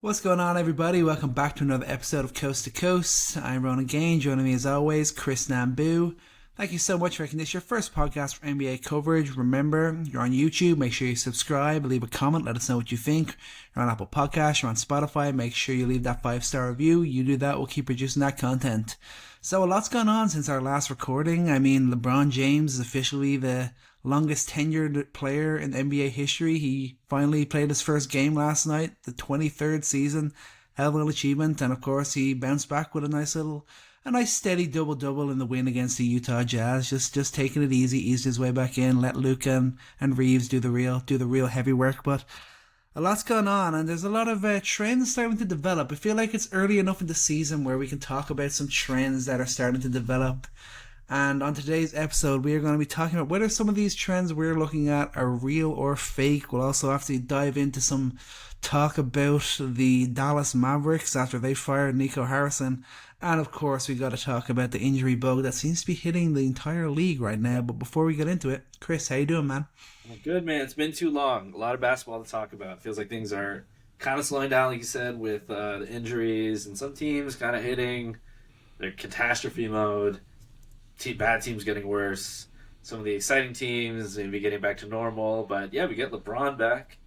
What's going on, everybody? Welcome back to another episode of Coast to Coast. I'm Ronan Gaine. Joining me, as always, Chris Nambu. Thank you so much for making this your first podcast for NBA coverage. Remember, you're on YouTube. Make sure you subscribe, leave a comment, let us know what you think. You're on Apple Podcasts, you're on Spotify. Make sure you leave that 5-star review. You do that, we'll keep producing that content. So a lot's gone on since our last recording. I mean, LeBron James is officially the longest tenured player in NBA history. He finally played his first game last night, the 23rd season. Hell of an achievement, and of course he bounced back with a nice steady double double in the win against the Utah Jazz. Just taking it easy, eased his way back in, let Luka and Reeves do the real heavy work. But a lot's gone on, and there's a lot of trends starting to develop. I feel like it's early enough in the season where we can talk about some trends that are starting to develop. And on today's episode, we are going to be talking about whether some of these trends we're looking at are real or fake. We'll also have to dive into some talk about the Dallas Mavericks after they fired Nico Harrison. And of course, we got to talk about the injury bug that seems to be hitting the entire league right now. But before we get into it, Chris, how you doing, man? Good, man. It's been too long. A lot of basketball to talk about. It feels like things are kind of slowing down, like you said, with the injuries and some teams kind of hitting their catastrophe mode. Bad teams getting worse. Some of the exciting teams maybe getting back to normal. But yeah, we get LeBron back.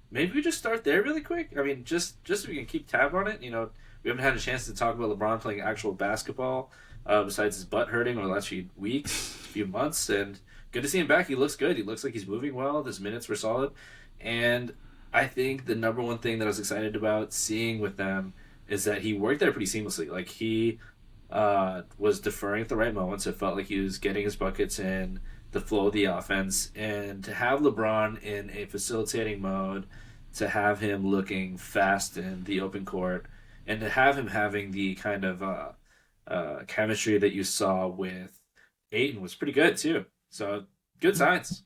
Maybe we just start there really quick. I mean, just so we can keep tab on it. We haven't had a chance to talk about LeBron playing actual basketball besides his butt hurting over the last few weeks, few months, and good to see him back. He looks good. He looks like he's moving well. His minutes were solid, and I think the number one thing that I was excited about seeing with them is that he worked there pretty seamlessly. Like he was deferring at the right moments. It felt like he was getting his buckets in the flow of the offense, and to have LeBron in a facilitating mode, to have him looking fast in the open court, and to have him having the kind of chemistry that you saw with Ayton was pretty good too. So good signs.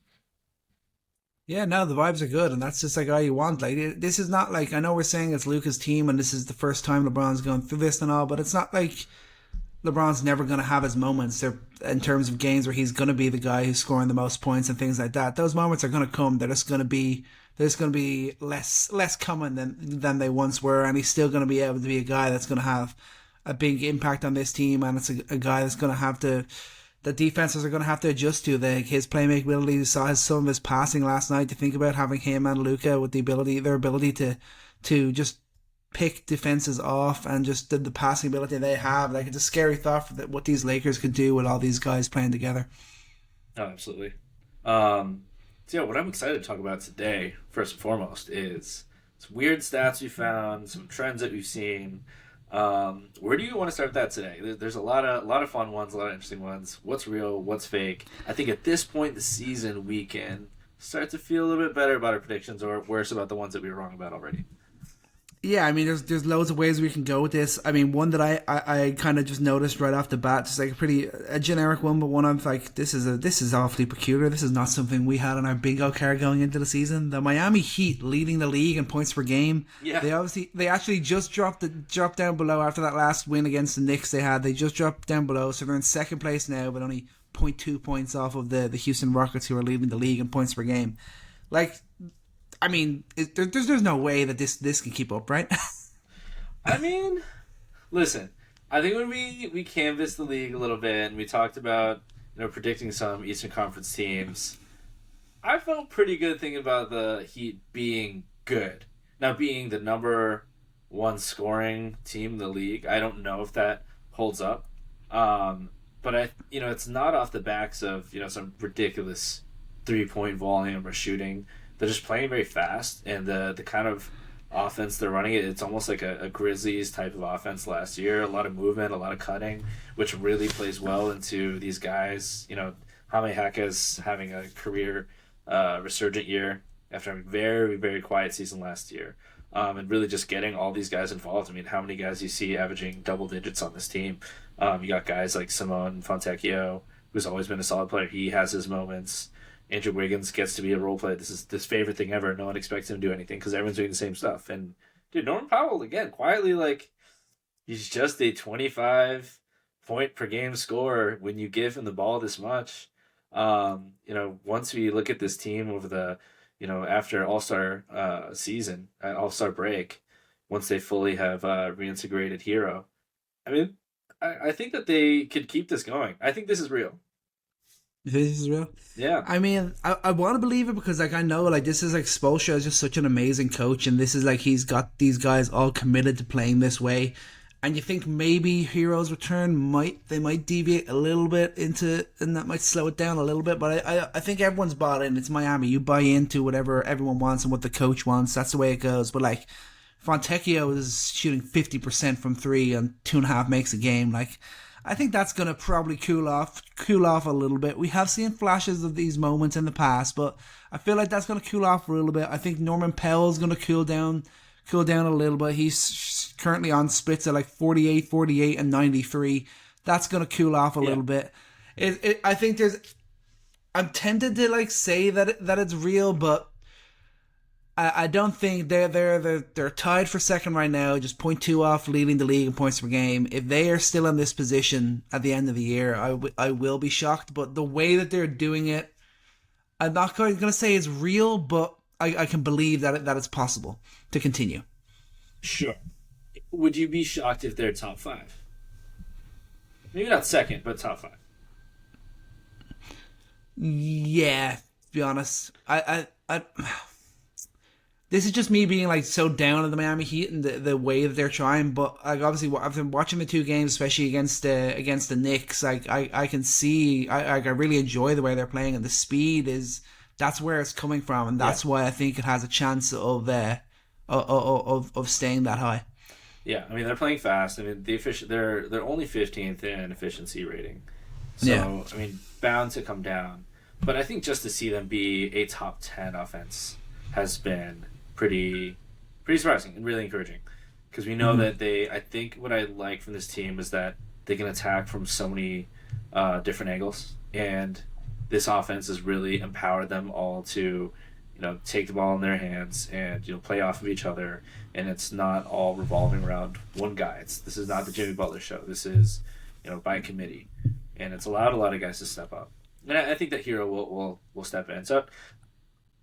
Yeah, no, the vibes are good, and that's just like all you want. Like, this is not like, I know we're saying it's Luka's team, and this is the first time LeBron's going through this and all, but it's not like LeBron's never going to have his moments there in terms of games where he's going to be the guy who's scoring the most points and things like that. Those moments are going to come. They're just going to be less common than they once were, and he's still going to be able to be a guy that's going to have a big impact on this team, and it's a guy that's going to have to the defenses are going to have to adjust to. His playmaking ability. You saw some of his passing last night. To think about having him and Luka with their ability to just pick defenses off, and just the passing ability they have. Like, it's a scary thought for what these Lakers could do with all these guys playing together. Oh, absolutely. So yeah, what I'm excited to talk about today, first and foremost, is some weird stats we found, some trends that we've seen. Where do you want to start with that today? There's a lot of fun ones, a lot of interesting ones. What's real? What's fake? I think at this point in the season, we can start to feel a little bit better about our predictions, or worse about the ones that we were wrong about already. Yeah, I mean, there's loads of ways we can go with this. I mean, one that I kind of just noticed right off the bat, just like a generic one, but one I'm like, this is awfully peculiar. This is not something we had on our bingo card going into the season. The Miami Heat leading the league in points per game. Yeah. They actually just dropped down below after that last win against the Knicks they had. They just dropped down below, so they're in second place now, but only zero point 0.2 points off of the Houston Rockets, who are leading the league in points per game. Like, I mean, there's no way that this can keep up, right? I mean, listen, I think when we canvassed the league a little bit and we talked about predicting some Eastern Conference teams, I felt pretty good thinking about the Heat being good. Now, being the number one scoring team in the league, I don't know if that holds up. But it's not off the backs of some ridiculous 3-point volume or shooting. They're just playing very fast, and the kind of offense they're running, it's almost like a Grizzlies type of offense last year. A lot of movement, a lot of cutting, which really plays well into these guys. Jaime Jaquez having a career resurgent year after a very, very quiet season last year. And really just getting all these guys involved. I mean, how many guys you see averaging double digits on this team? You got guys like Simone Fontecchio, who's always been a solid player. He has his moments. Andrew Wiggins gets to be a role player. This is his favorite thing ever. No one expects him to do anything because everyone's doing the same stuff. And dude, Norman Powell, again, quietly, like, he's just a 25 point per game scorer when you give him the ball this much. Once we look at this team over the after All-Star season, All-Star break, once they fully have reintegrated Hero. I mean, I think that they could keep this going. I think this is real. You think this is real? Yeah. I mean, I want to believe it because, like, I know, like, this is, like, Spoelstra is just such an amazing coach, and this is, like, he's got these guys all committed to playing this way. And you think maybe Hero's return might deviate a little bit and that might slow it down a little bit. But I think everyone's bought in. It's Miami. You buy into whatever everyone wants and what the coach wants. That's the way it goes. But, like, Fontecchio is shooting 50% from three and 2.5 makes a game. Like, I think that's going to probably cool off a little bit. We have seen flashes of these moments in the past, but I feel like that's going to cool off a little bit. I think Norman Powell's going to cool down a little bit. He's currently on splits at like 48, and 93. That's going to cool off a little bit. I think I'm tempted to like say that it's real, but I don't think they're tied for second right now, just 0.2 off leading the league in points per game. If they are still in this position at the end of the year, I will be shocked. But the way that they're doing it, I'm not going to say it's real, but I can believe that it's possible to continue. Sure. Would you be shocked if they're top 5? Maybe not second, but top 5. Yeah, to be honest, I this is just me being like so down on the Miami Heat and the way that they're trying. But like obviously, I've been watching the two games, especially against the Knicks. Like I can see, I really enjoy the way they're playing, and the speed that's where it's coming from, and that's why I think it has a chance of staying that high. Yeah, I mean they're playing fast. I mean they're only 15th in efficiency rating, so I mean bound to come down. But I think just to see them be a top 10 offense has been pretty surprising and really encouraging, because we know that I think what I like from this team is that they can attack from so many different angles, and this offense has really empowered them all to take the ball in their hands and play off of each other, and it's not all revolving around one guy. This is not the Jimmy Butler show. This is by committee, and it's allowed a lot of guys to step up, and I think that Hero will step in. So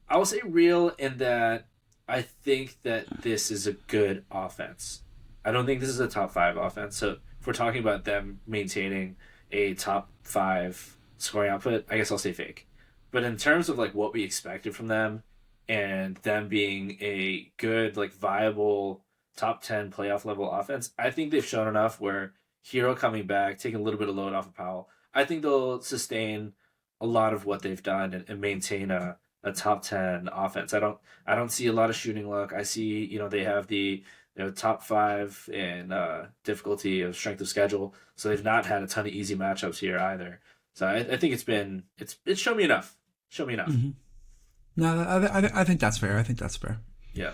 I will say real in that I think that this is a good offense. I don't think this is a top 5 offense. So if we're talking about them maintaining a top 5 scoring output, I guess I'll say fake. But in terms of like what we expected from them and them being a good, like viable top 10 playoff level offense, I think they've shown enough where Hero coming back, taking a little bit of load off of Powell, I think they'll sustain a lot of what they've done and maintain a top 10 offense. I don't see a lot of shooting luck. I see, they have the top 5 in difficulty of strength of schedule. So they've not had a ton of easy matchups here either. So I think it's shown me enough. Mm-hmm. No, I think that's fair. Yeah.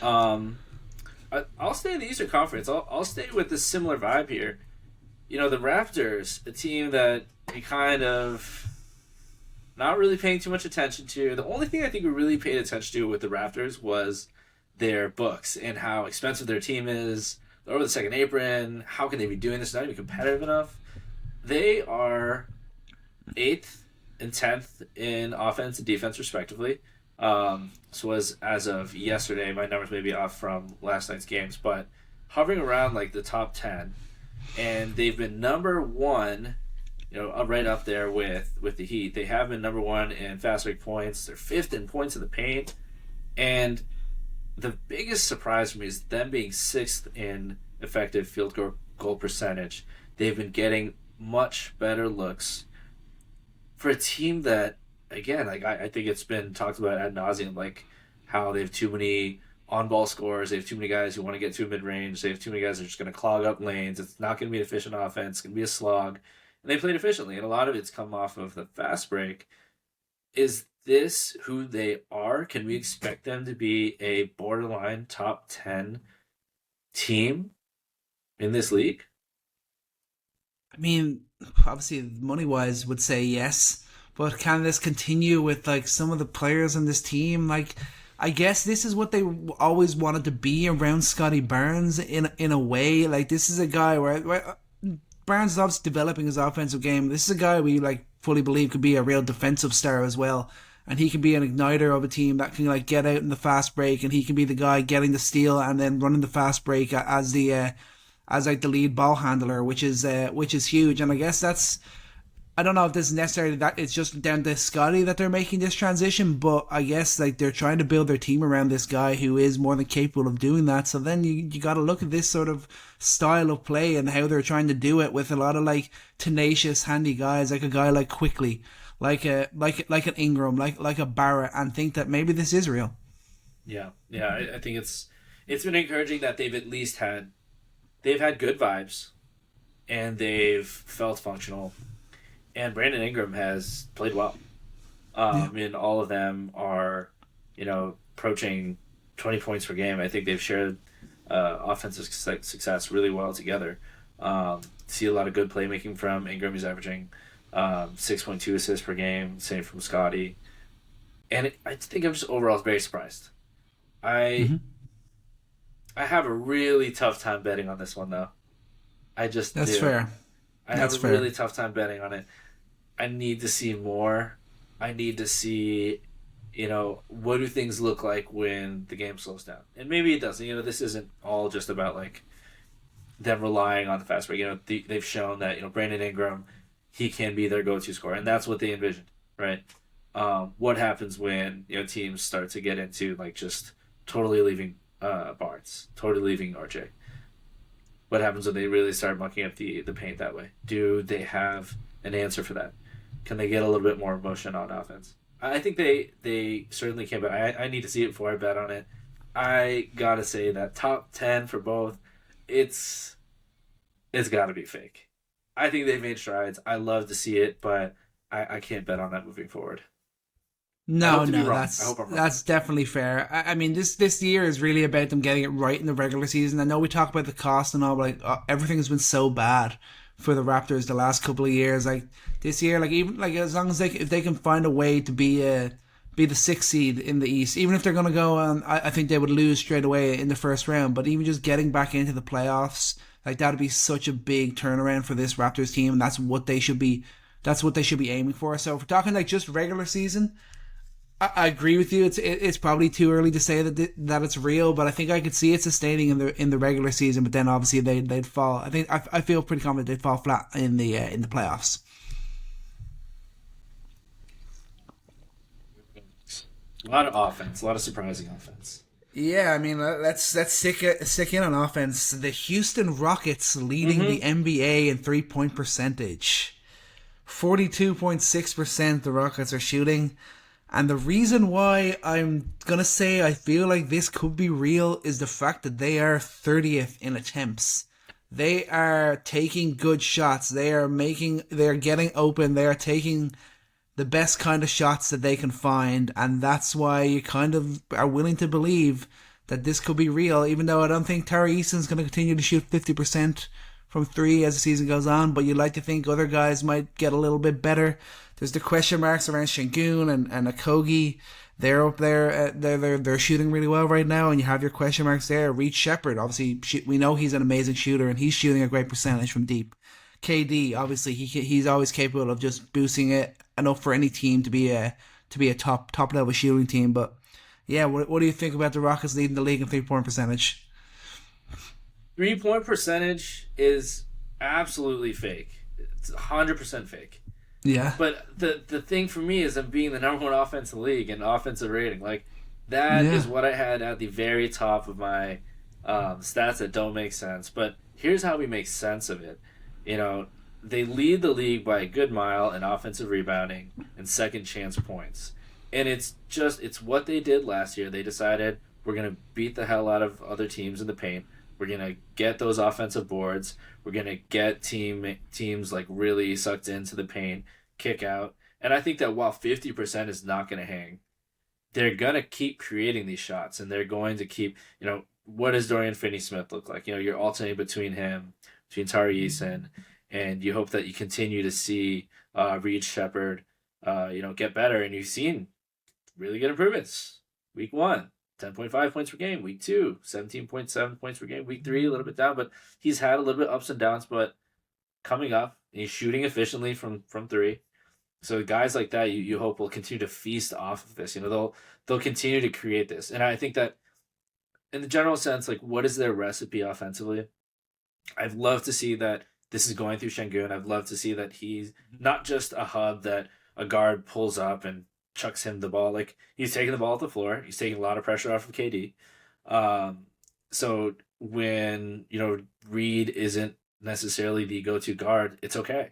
I'll stay in the Eastern Conference. I'll stay with a similar vibe here. The Raptors, a team that we kind of not really paying too much attention to. The only thing I think we really paid attention to with the Raptors was their books and how expensive their team is. They're over the second apron. How can they be doing this? Not even competitive enough. They are 8th and 10th in offense and defense, respectively. So as of yesterday, my numbers may be off from last night's games, but hovering around like the top 10. And they've been number 1, right up there with the Heat. They have been number 1 in fast break points. They're 5th in points in the paint. And the biggest surprise for me is them being 6th in effective field goal percentage. They've been getting much better looks for a team that, again, like I think it's been talked about ad nauseum, like how they have too many on-ball scorers. They have too many guys who want to get to mid-range. They have too many guys that are just going to clog up lanes. It's not going to be an efficient offense. It's going to be a slog. And they played efficiently, and a lot of it's come off of the fast break. Is this who they are? Can we expect them to be a borderline top 10 team in this league? I mean, obviously, money-wise, would say yes. But can this continue with like some of the players on this team? Like, I guess this is what they always wanted to be around Scotty Barnes in a way. Like, this is a guy where Barnes is obviously developing his offensive game. This is a guy we like fully believe could be a real defensive star as well. and he can be an igniter of a team that can like get out in the fast break, and he can be the guy getting the steal and then running the fast break as like the lead ball handler, which is huge. And I guess that's, I don't know if this is necessarily that it's just down to Scotty that they're making this transition, but I guess like they're trying to build their team around this guy who is more than capable of doing that. So then you got to look at this sort of style of play and how they're trying to do it with a lot of like tenacious, handy guys, like a guy like Quickly, like an Ingram, like a Barrett, and think that maybe this is real. Yeah. I think it's been encouraging that they've had good vibes, and they've felt functional. And Brandon Ingram has played well. And all of them are, approaching 20 points per game. I think they've shared offensive success really well together. See a lot of good playmaking from Ingram. He's averaging 6.2 assists per game. Same from Scotty. And I think I'm just overall very surprised. I have a really tough time betting on this one, though. That's fair. I have a really tough time betting on it. I need to see more. I need to see, what do things look like when the game slows down? And maybe it doesn't. This isn't all just about, like, them relying on the fast break. They've shown that, Brandon Ingram, he can be their go-to scorer. And that's what they envisioned, right? What happens when, teams start to get into, like, just totally leaving Barnes, totally leaving RJ? What happens when they really start mucking up the paint that way? Do they have an answer for that? Can they get a little bit more emotion on offense? I think they certainly can, but I need to see it before I bet on it. I gotta say that top 10 for both, it's gotta be fake. I think they've made strides. I love to see it, but I can't bet on that moving forward. No, that's definitely fair. I mean, this year is really about them getting it right in the regular season. I know we talk about the cost and all, but like everything has been so bad for the Raptors the last couple of years. Like this year, like even like as long as if they can find a way to be the sixth seed in the East, even if they're gonna go on, I think they would lose straight away in the first round. But even just getting back into the playoffs, like that'd be such a big turnaround for this Raptors team, and that's what they should be aiming for. So if we're talking like just regular season, I agree with you. It's probably too early to say that it's real, but I think I could see it sustaining in the regular season. But then obviously they'd fall. I feel pretty confident they'd fall flat in the playoffs. A lot of offense, a lot of surprising offense. Yeah, I mean let's stick in on offense. The Houston Rockets leading the NBA in 3-point percentage, 42.6%. The Rockets are shooting. And the reason why I'm going to say I feel like this could be real is the fact that they are 30th in attempts. They are taking good shots. They are getting open. They are taking the best kind of shots that they can find. And that's why you kind of are willing to believe that this could be real, even though I don't think Tari Easton's going to continue to shoot 50% from three as the season goes on. But you'd like to think other guys might get a little bit better. There's the question marks around Şengün and Okogie. They're up there. They're shooting really well right now, and you have your question marks there. Reed Shepherd, obviously, we know he's an amazing shooter, and he's shooting a great percentage from deep. KD, obviously, he's always capable of just boosting it enough for any team to be a top level shooting team. But yeah, what do you think about the Rockets leading the league in 3-point percentage? 3-point percentage is absolutely fake. It's 100% fake. Yeah. But the thing for me is them being the number one offense in the league and offensive rating. Like, that is what I had at the very top of my stats that don't make sense. But here's how we make sense of it. They lead the league by a good mile in offensive rebounding and second chance points. And it's what they did last year. They decided we're going to beat the hell out of other teams in the paint. We're going to get those offensive boards. We're going to get teams like really sucked into the paint, kick out. And I think that while 50% is not going to hang, they're going to keep creating these shots, and they're going to keep, what does Dorian Finney-Smith look like? You're alternating between Tari Eason, and you hope that you continue to see Reed Shepherd, get better. And you've seen really good improvements. Week 1. 10.5 points per game. Week 2, 17.7 points per game. Week 3, a little bit down, but he's had a little bit ups and downs, but coming up, and he's shooting efficiently from 3. So guys like that, you hope will continue to feast off of this. They'll continue to create this, and I think that in the general sense, like what is their recipe offensively? I'd love to see that this is going through Şengün. I'd love to see that he's not just a hub that a guard pulls up and chucks him the ball. Like he's taking the ball off the floor. He's taking a lot of pressure off of KD. Um, so when Reed isn't necessarily the go-to guard, it's okay.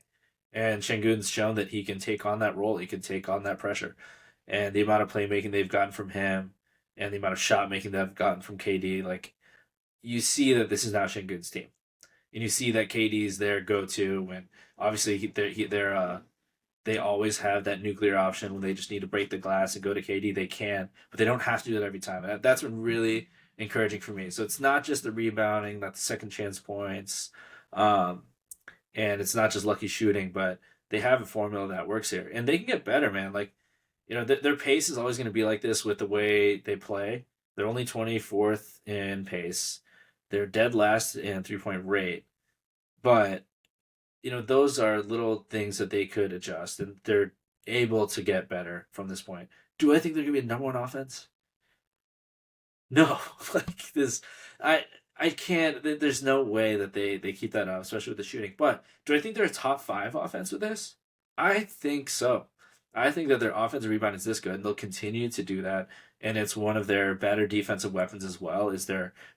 And Şengün's shown that he can take on that role. He can take on that pressure, and the amount of playmaking they've gotten from him, and the amount of shot making they've gotten from KD, like you see that this is now Şengün's team, and you see that KD is their go-to when obviously they always have that nuclear option when they just need to break the glass and go to KD. They can, but they don't have to do that every time. And that's been really encouraging for me. So it's not just the rebounding, not the second chance points, and it's not just lucky shooting, but they have a formula that works here, and they can get better, man. Like, their pace is always going to be like this with the way they play. They're only 24th in pace. They're dead last in 3-point rate, but those are little things that they could adjust, and they're able to get better from this point. Do I think they're going to be a number one offense? No, like this, I can't. There's no way that they keep that up, especially with the shooting. But do I think they're a top 5 offense with this? I think so. I think that their offensive rebound is this good, and they'll continue to do that. And it's one of their better defensive weapons as well.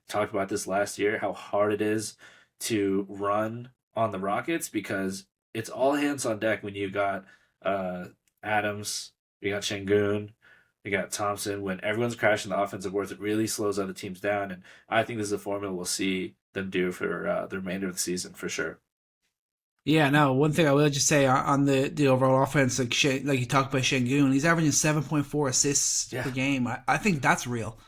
Talked about this last year, how hard it is to run on the Rockets because it's all hands on deck when you got Adams, you got Şengün, you got Thompson. When everyone's crashing the offensive boards, it really slows other teams down. And I think this is a formula we'll see them do for the remainder of the season for sure. Yeah, no. One thing I will just say on the overall offense, like you talked about Şengün, he's averaging 7.4 assists per game. I think that's real.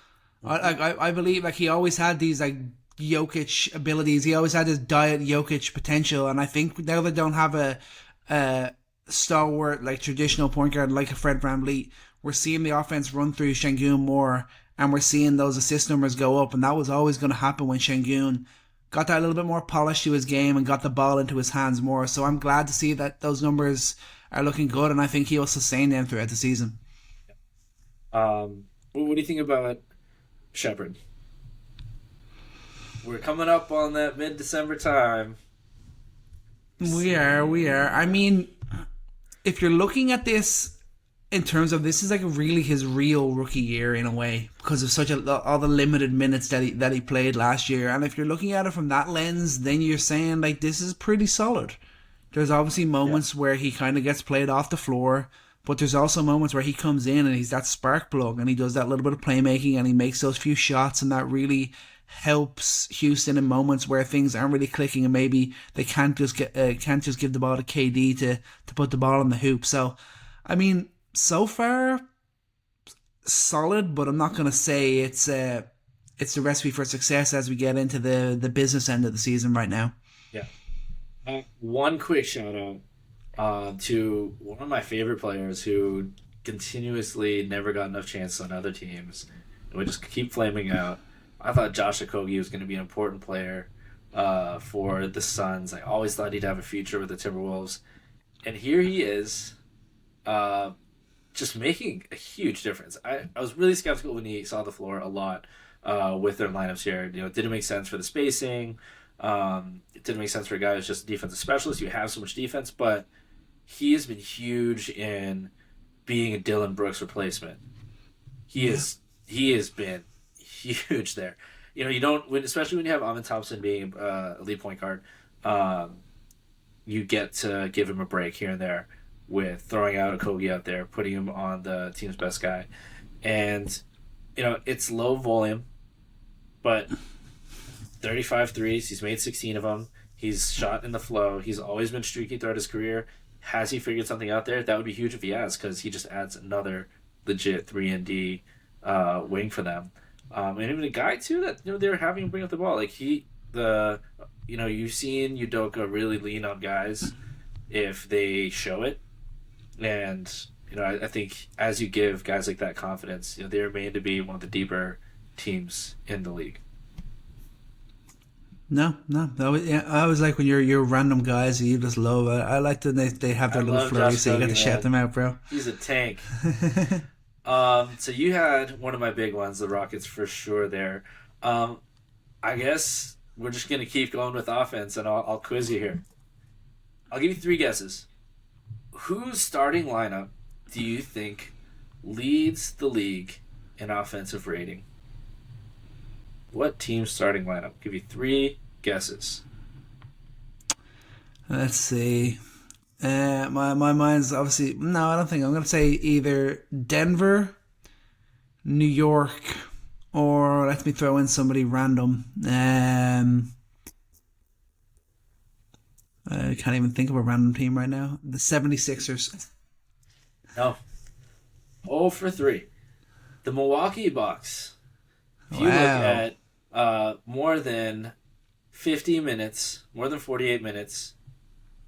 I believe like he always had these like Jokic abilities. He always had this diet Jokic potential, and I think now they don't have a stalwart like traditional point guard like a Fred VanVleet, we're seeing the offense run through Şengün more, and we're seeing those assist numbers go up, and that was always going to happen when Şengün got that little bit more polish to his game and got the ball into his hands more. So I'm glad to see that those numbers are looking good, and I think he'll sustain them throughout the season. What do you think about Shepherd? We're coming up on that mid-December time. We are. I mean, if you're looking at this in terms of this is like really his real rookie year in a way because of all the limited minutes that he played last year, and if you're looking at it from that lens, then you're saying like this is pretty solid. There's obviously moments where he kind of gets played off the floor, but there's also moments where he comes in and he's that spark plug and he does that little bit of playmaking and he makes those few shots, and that really helps Houston in moments where things aren't really clicking and maybe they can't just give the ball to KD to put the ball in the hoop. So, I mean, so far solid, but I'm not going to say it's the recipe for success as we get into the business end of the season right now. Yeah. One quick shout out to one of my favorite players who continuously never got enough chances on other teams and would just keep flaming out. I thought Josh Okogie was going to be an important player for the Suns. I always thought he'd have a future with the Timberwolves. And here he is, just making a huge difference. I was really skeptical when he saw the floor a lot with their lineups here. It didn't make sense for the spacing. It didn't make sense for a guy who's just a defensive specialist. You have so much defense, but he has been huge in being a Dylan Brooks replacement. He has been huge there. You don't, especially when you have Amin Thompson being a lead point guard, you get to give him a break here and there with throwing out Okogie out there, putting him on the team's best guy. And, it's low volume, but 35 threes, he's made 16 of them. He's shot in the flow. He's always been streaky throughout his career. Has he figured something out there? That would be huge if he has, because he just adds another legit 3-and-D wing for them. And even a guy too that they were having him bring up the ball. Like you've seen Udoka really lean on guys if they show it, and I think as you give guys like that confidence, they remain to be one of the deeper teams in the league. No, no. I was like when you're random guys you just love it. I like that they have I their little love flurry, Josh so you got to Giddey, shout man. them out, bro. He's a tank. So you had one of my big ones, the Rockets for sure there. Um, I guess we're just gonna keep going with offense, and I'll quiz you here. I'll give you three guesses. Whose starting lineup do you think leads the league in offensive rating? What team's starting lineup? Give you three guesses. Let's see. My mind's obviously no. I don't think I'm gonna say either Denver, New York, or let me throw in somebody random. I can't even think of a random team right now. The 76ers. No. 0 for 3. The Milwaukee Bucks. If you look Wow. at more than 50 minutes, more than 48 minutes,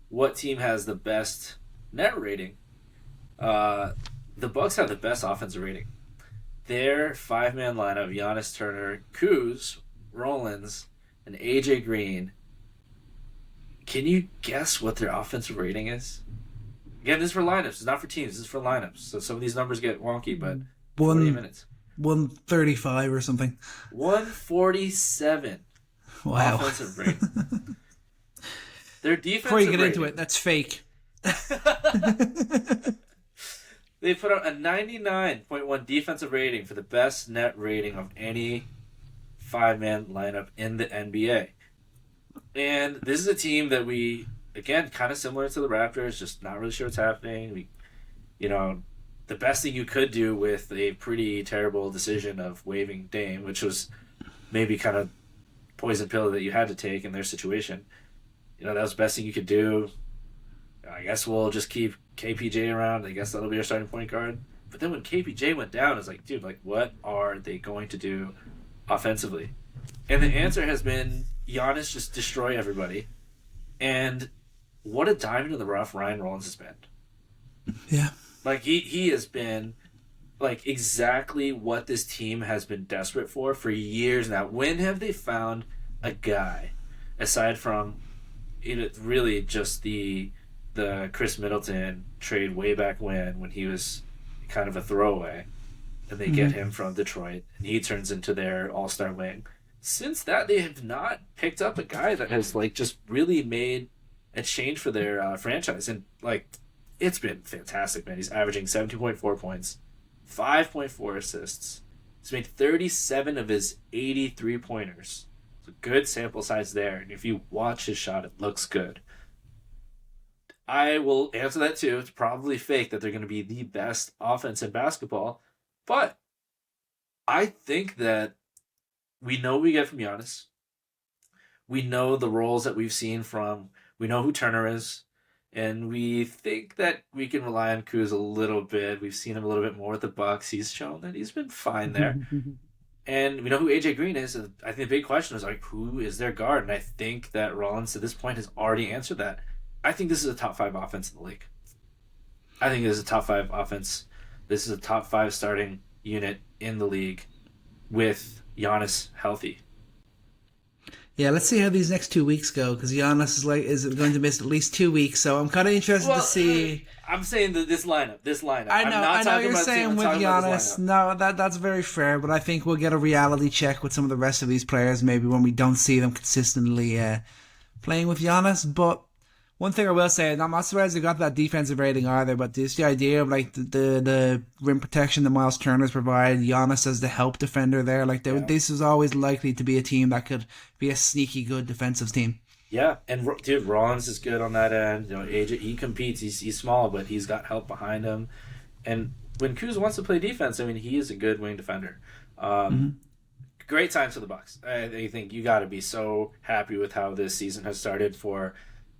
what team has the best net rating? The Bucks have the best offensive rating. Their five-man lineup: Giannis, Turner, Kuz, Rollins, and AJ Green. Can you guess what their offensive rating is? Again, this is for lineups. It's not for teams. This is for lineups. So some of these numbers get wonky, but 48 One minutes. 135 or something. 147 Wow. offensive rating. Their Before you defensive get into rating. it, that's fake. They put out a 99.1 defensive rating for the best net rating of any five-man lineup in the NBA. And this is a team that we, again, kind of similar to the Raptors, just not really sure what's happening. The best thing you could do with a pretty terrible decision of waiving Dame, which was maybe kind of poison pill that you had to take in their situation. That was the best thing you could do. I guess we'll just keep KPJ around. I guess that'll be our starting point guard. But then when KPJ went down, it's like, dude, what are they going to do offensively? And the answer has been Giannis just destroy everybody. And what a diamond in the rough Ryan Rollins has been. Yeah. He has been exactly what this team has been desperate for years now. When have they found a guy aside from really just the Chris Middleton trade way back when he was kind of a throwaway, and they get him from Detroit and he turns into their all-star wing. Since that, they have not picked up a guy that has just really made a change for their franchise, and it's been fantastic, man. He's averaging 17.4 points, 5.4 assists. He's made 37 of his 83 pointers. It's a good sample size there, and if you watch his shot, it looks good. I will answer that too. It's probably fake that they're going to be the best offense in basketball, but I think that we know what we get from Giannis. We know the roles that we've seen we know who Turner is, and we think that we can rely on Kuz a little bit. We've seen him a little bit more with the Bucks. He's shown that he's been fine there. And we know who AJ Green is. And I think the big question is who is their guard? And I think that Rollins to this point has already answered that. I think this is a top 5 offense in the league. I think this is a top 5 offense. This is a top 5 starting unit in the league with Giannis healthy. Yeah, let's see how these next 2 weeks go, because Giannis is going to miss at least 2 weeks, so I'm kind of interested to see. I'm saying that this lineup. I know you're saying with Giannis. No, that's very fair, but I think we'll get a reality check with some of the rest of these players, maybe when we don't see them consistently playing with Giannis. But one thing I will say, and I'm not surprised they got that defensive rating either, but just the idea of the rim protection that Miles Turner's provide, Giannis as the help defender there, this is always likely to be a team that could be a sneaky good defensive team. Yeah, and dude, Rollins is good on that end. AJ, he competes. He's small, but he's got help behind him. And when Kuz wants to play defense, he is a good wing defender. Great times for the Bucks. I think you got to be so happy with how this season has started for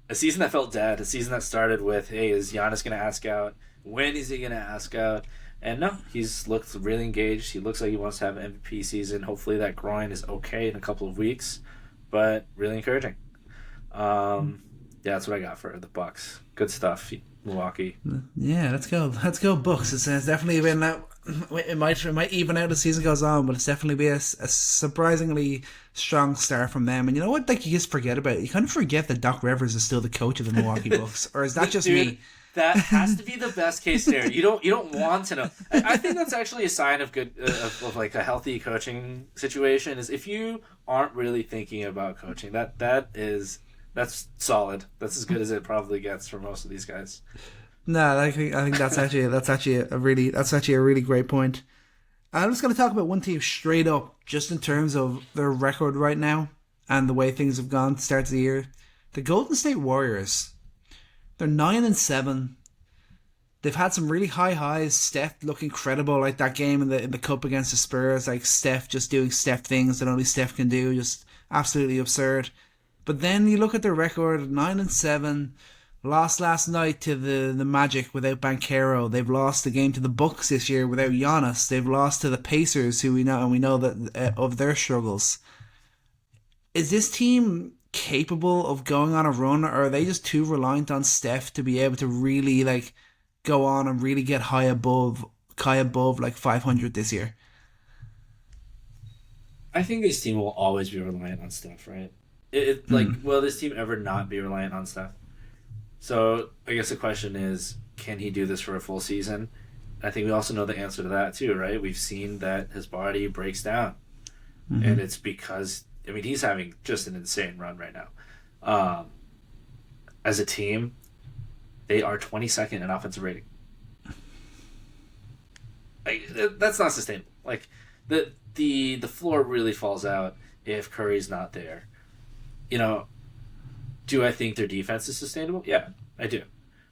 a season that felt dead, a season that started with, hey, is Giannis going to ask out? When is he going to ask out? And no, he's looked really engaged. He looks like he wants to have an MVP season. Hopefully that groin is okay in a couple of weeks, but really encouraging. That's what I got for the Bucks. Good stuff. Milwaukee. Yeah, let's go. Let's go Bucks. It's definitely been that. It might even out as the season goes on, but it's definitely be a surprisingly strong start from them. And you know what? Like, you just forget about it. You kind of forget that Doc Rivers is still the coach of the Milwaukee Bucks, or is that just Dude, me? That has to be the best case scenario. You don't want to know. I think that's actually a sign of good of like a healthy coaching situation. Is if you aren't really thinking about coaching. That's solid. That's as good as it probably gets for most of these guys. No, I think that's actually a really great point. I'm just going to talk about one team straight up, just in terms of their record right now and the way things have gone to start of the year. The Golden State Warriors. They're 9-7. They've had some really high highs. Steph looked incredible, like that game in the cup against the Spurs. Like Steph just doing Steph things that only Steph can do, just absolutely absurd. But then you look at their record, 9-7. Lost last night to the Magic without Banchero. They've lost the game to the Bucks this year without Giannis. They've lost to the Pacers, who we know that of their struggles. Is this team capable of going on a run, or are they just too reliant on Steph to be able to really like go on and really get high above like 500 this year? I think this team will always be reliant on Steph, right? Will this team ever not be reliant on Steph? So I guess the question is, can he do this for a full season? I think we also know the answer to that too, right? We've seen that his body breaks down, and it's because he's having just an insane run right now. As a team, they are 22nd in offensive rating. That's not sustainable. Like the floor really falls out if Curry's not there. Do I think their defense is sustainable? Yeah, I do.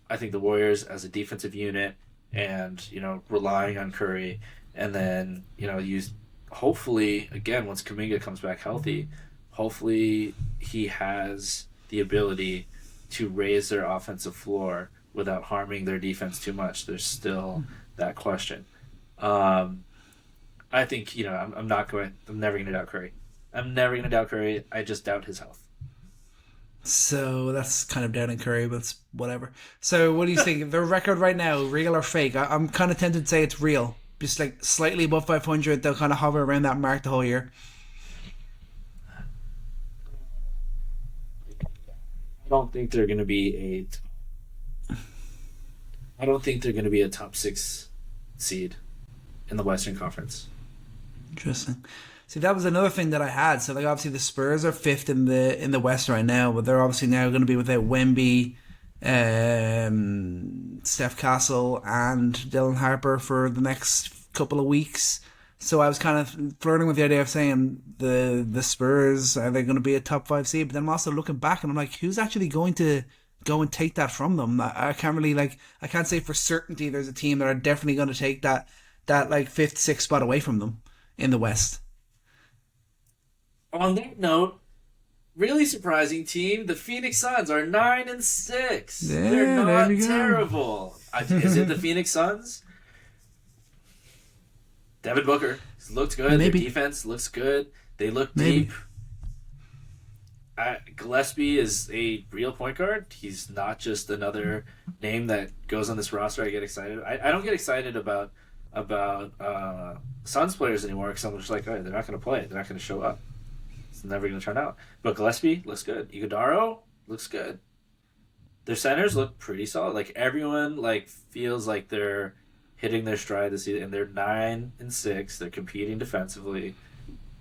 I think the Warriors as a defensive unit and, relying on Curry, and then, use hopefully, again, once Kuminga comes back healthy, hopefully he has the ability to raise their offensive floor without harming their defense too much. There's still that question. I think, I'm never going to doubt Curry. I'm never going to doubt Curry. I just doubt his health. So that's kind of doubting Curry, but it's whatever. So what do you think? Their record right now, real or fake? I'm kind of tempted to say it's real. Just like slightly above 500. They'll kind of hover around that mark the whole year. I don't think they're going to be a top 6 seed in the Western Conference. Interesting. See, that was another thing that I had. So, like, obviously the Spurs are 5th in the West right now, but they're obviously now going to be without Wemby, Steph Castle, and Dylan Harper for the next couple of weeks. So I was kind of flirting with the idea of saying the Spurs, are they going to be a top 5 seed? But then I'm also looking back and I'm like, who's actually going to go and take that from them? I can't really, I can't say for certainty there's a team that are definitely going to take that like 5th, 6th spot away from them in the West. On that note, really surprising team, the Phoenix Suns are 9-6. Yeah, they're not terrible. Is it the Phoenix Suns? Devin Booker looks good. Maybe. Their defense looks good. They look deep. Gillespie is a real point guard. He's not just another name that goes on this roster. I get excited. I don't get excited about Suns players anymore because I'm just like, oh, they're not going to play. They're not going to show up. It's never going to turn out. But Gillespie looks good. Iguodala looks good. Their centers look pretty solid. Like everyone feels like they're hitting their stride this season, and they're 9-6. They're competing defensively.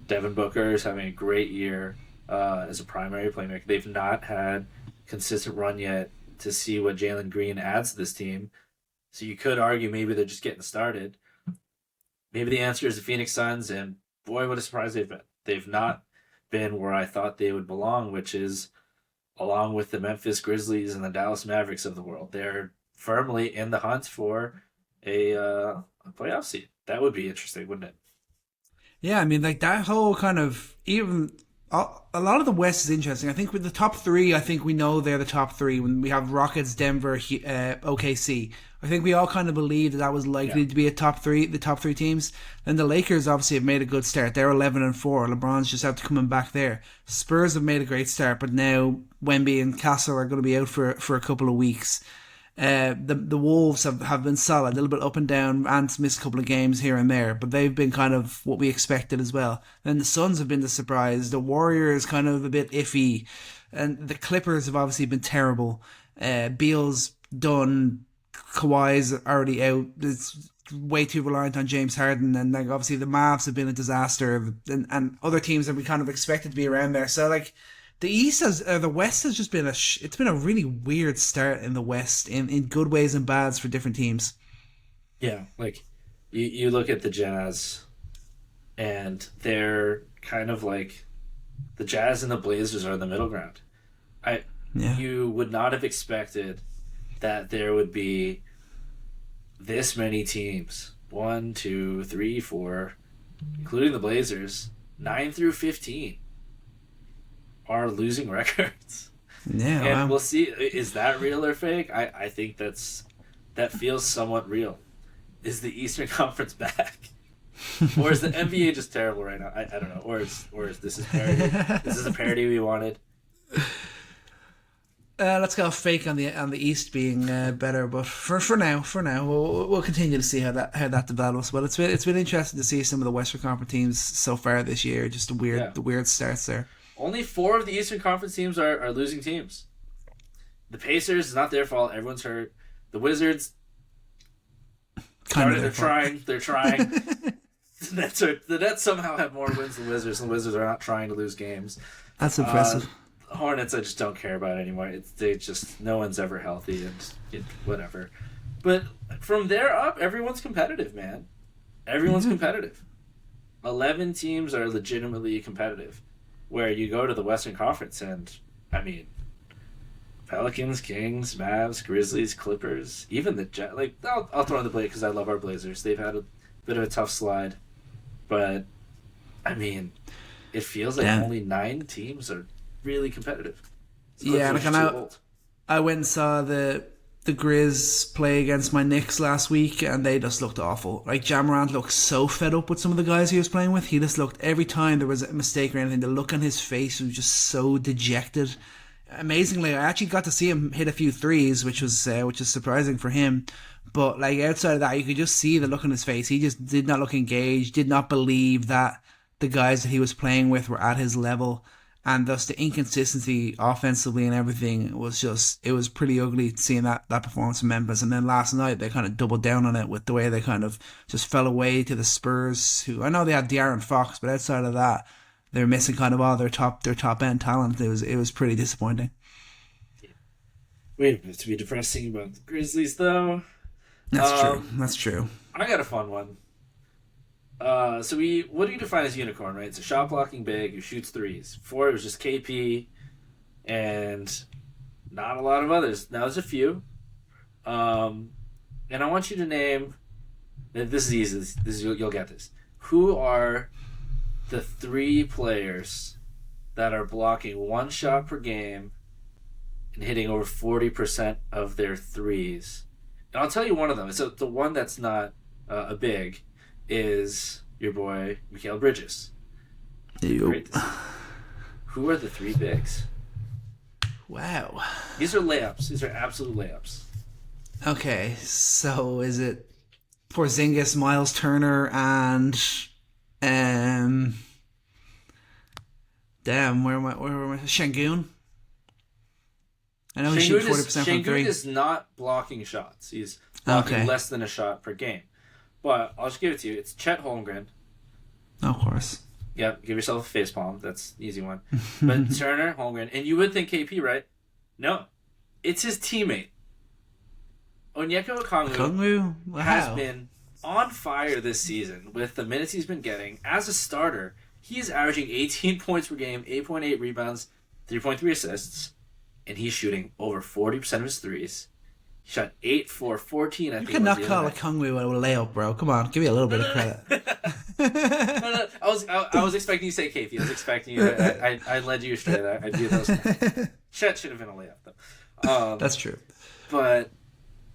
Devin Booker is having a great year as a primary playmaker. They've not had consistent run yet to see what Jalen Green adds to this team. So you could argue maybe they're just getting started. Maybe the answer is the Phoenix Suns, and boy, what a surprise they've been. They've not been where I thought they would belong, which is along with the Memphis Grizzlies and the Dallas Mavericks of the world. They're firmly in the hunt for a playoff seed. That would be interesting, wouldn't it? Yeah, I mean, like that whole kind of even a lot of the West is interesting. I think with the top 3, I think we know they're the top 3. When we have Rockets, Denver, OKC, I think we all kind of believed that was likely to be the top three teams. Then the Lakers obviously have made a good start. They're 11-4. LeBron's just after coming back there. Spurs have made a great start, but now Wemby and Castle are going to be out for a couple of weeks. The Wolves have been solid, a little bit up and down, and missed a couple of games here and there, but they've been kind of what we expected as well. Then the Suns have been the surprise. The Warriors kind of a bit iffy, and the Clippers have obviously been terrible. Beal's done. Kawhi's already out. It's way too reliant on James Harden, and like obviously the Mavs have been a disaster, and other teams that we kind of expected to be around there. So like the West has just been it's been a really weird start in the West in good ways and bads for different teams. Yeah, like you look at the Jazz, and they're kind of like the Jazz and the Blazers are the middle ground. You would not have expected that there would be this many teams, 1, 2, 3, 4, including the Blazers, 9 through 15 are losing records. Yeah, and we'll see, is that real or fake? I think that feels somewhat real. Is the Eastern Conference back? Or is the NBA just terrible right now? I don't know. Or is this is parody? This is a parody we wanted. Let's go fake on the East being better, but for now, we'll continue to see how that develops. But it's been interesting to see some of the Western Conference teams so far this year. Just the weird starts there. Only 4 of the Eastern Conference teams are losing teams. The Pacers, it's not their fault. Everyone's hurt. The Wizards, they're trying. The Nets somehow have more wins than the Wizards, and the Wizards are not trying to lose games. That's impressive. Hornets, I just don't care about anymore. No one's ever healthy and whatever. But from there up, everyone's competitive, man. Everyone's competitive. 11 teams are legitimately competitive. Where you go to the Western Conference and, I mean, Pelicans, Kings, Mavs, Grizzlies, Clippers, even the Jets. Like, I'll throw in the Blazers because I love our Blazers. They've had a bit of a tough slide. But, I mean, it feels like only 9 teams are really competitive. Yeah, like I went and saw the Grizz play against my Knicks last week, and they just looked awful. Like, Ja Morant looked so fed up with some of the guys he was playing with. He just looked, every time there was a mistake or anything, the look on his face was just so dejected. Amazingly, I actually got to see him hit a few threes, which is surprising for him. But like outside of that, you could just see the look on his face. He just did not look engaged, did not believe that the guys that he was playing with were at his level. And thus the inconsistency offensively and everything was pretty ugly seeing that performance from Memphis. And then last night they kind of doubled down on it with the way they kind of just fell away to the Spurs, who I know they had De'Aaron Fox, but outside of that, they're missing kind of all their top end talent. It was pretty disappointing. Wait a minute, to be depressing about the Grizzlies though. That's true. I got a fun one. What do you define as unicorn, right? It's a shot blocking big who shoots threes. Before it was just KP and not a lot of others. Now there's a few. And I want you to name, this is easy, you'll get this. Who are the 3 players that are blocking 1 shot per game and hitting over 40% of their threes? And I'll tell you one of them. So the one that's not a big is your boy Mikal Bridges. Who are the 3 bigs? Wow. These are layups. These are absolute layups. Okay, so is it Porzingis, Miles Turner, and where am I? Şengün? I know he shoots 40% from 3. Şengün is not blocking shots. He's blocking less than a shot per game. But I'll just give it to you. It's Chet Holmgren. Of course. Yep, give yourself a face palm. That's an easy one. But Turner, Holmgren, and you would think KP, right? No. It's his teammate. Onyeka Okongwu has been on fire this season with the minutes he's been getting. As a starter, he is averaging 18 points per game, 8.8 rebounds, 3.3 assists, and he's shooting over 40% of his threes. He shot 8 for 14. You cannot call Okongwu a layup, bro. Come on, give me a little bit of credit. No. I was expecting you to say KP. I was expecting you. I led you astray there. I do those things. Chet should have been a layup, though. That's true. But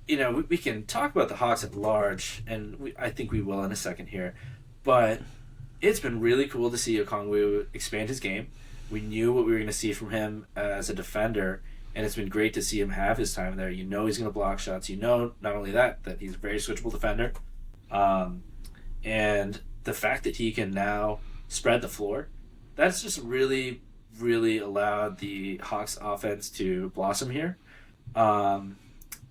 we can talk about the Hawks at large, and I think we will in a second here. But it's been really cool to see Okongwu expand his game. We knew what we were going to see from him as a defender, and it's been great to see him have his time there. You know he's going to block shots. You know not only that he's a very switchable defender, and the fact that he can now spread the floor, that's just really, really allowed the Hawks offense to blossom here. And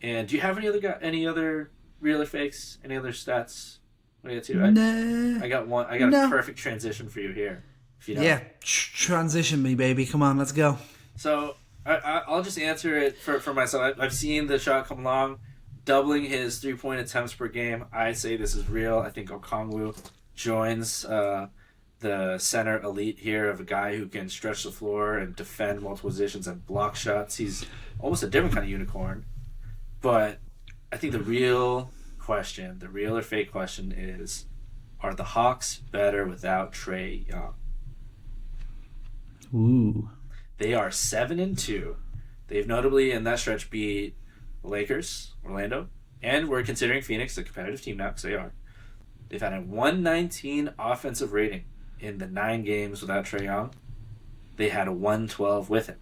do you have any other real or fakes? Any other stats? Nah. I got one. I got a perfect transition for you here. If you know. Yeah, transition me, baby. Come on, let's go. So I'll just answer it for myself. I've seen the shot come along, doubling his 3-point attempts per game. I say this is real. I think Okongwu joins the center elite here of a guy who can stretch the floor and defend multiple positions and block shots. He's almost a different kind of unicorn. But I think the real question, the real or fake question is, are the Hawks better without Trae Young? Ooh. They are 7-2. They've notably in that stretch beat the Lakers, Orlando, and we're considering Phoenix a competitive team now because they are. They've had a 119 offensive rating in the 9 games without Trae Young. They had a 112 with him.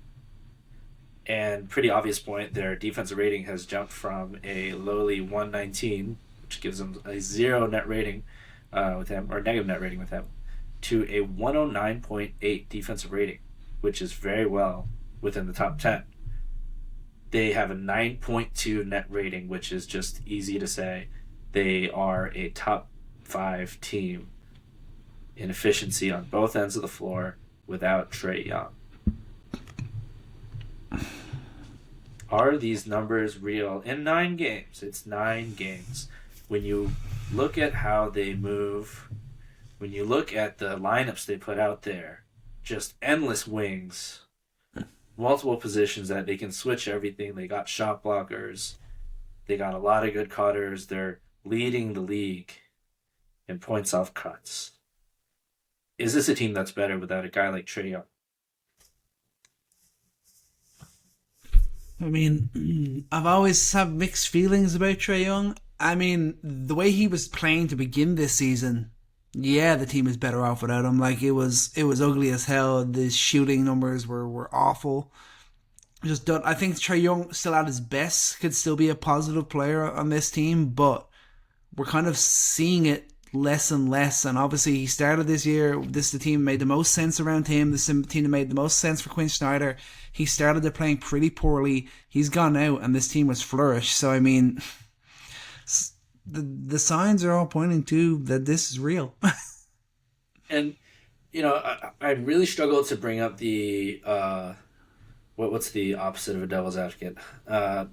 And pretty obvious point, their defensive rating has jumped from a lowly 119, which gives them a 0 net rating with him, or negative net rating with him, to a 109.8 defensive rating, which is very well within the top 10. They have a 9.2 net rating, which is just easy to say. They are a top 5 team in efficiency on both ends of the floor without Trae Young. Are these numbers real? In 9 games, it's 9 games. When you look at how they move, when you look at the lineups they put out there, just endless wings, multiple positions that they can switch everything. They got shot blockers. They got a lot of good cutters. They're leading the league in points off cuts. Is this a team that's better without a guy like Trae Young? I mean, I've always had mixed feelings about Trae Young. I mean, the way he was playing to begin this season, yeah, the team is better off without him. Like, it was ugly as hell. The shooting numbers were awful. I think Trae Young, still at his best, could still be a positive player on this team, but we're kind of seeing it less and less. And obviously, he started this year. The team made the most sense around him. This team that made the most sense for Quinn Snyder. He started there playing pretty poorly. He's gone out, and this team has flourished. So, I mean, the signs are all pointing to that this is real. And, you know, I really struggle to bring up the what's the opposite of a devil's advocate? A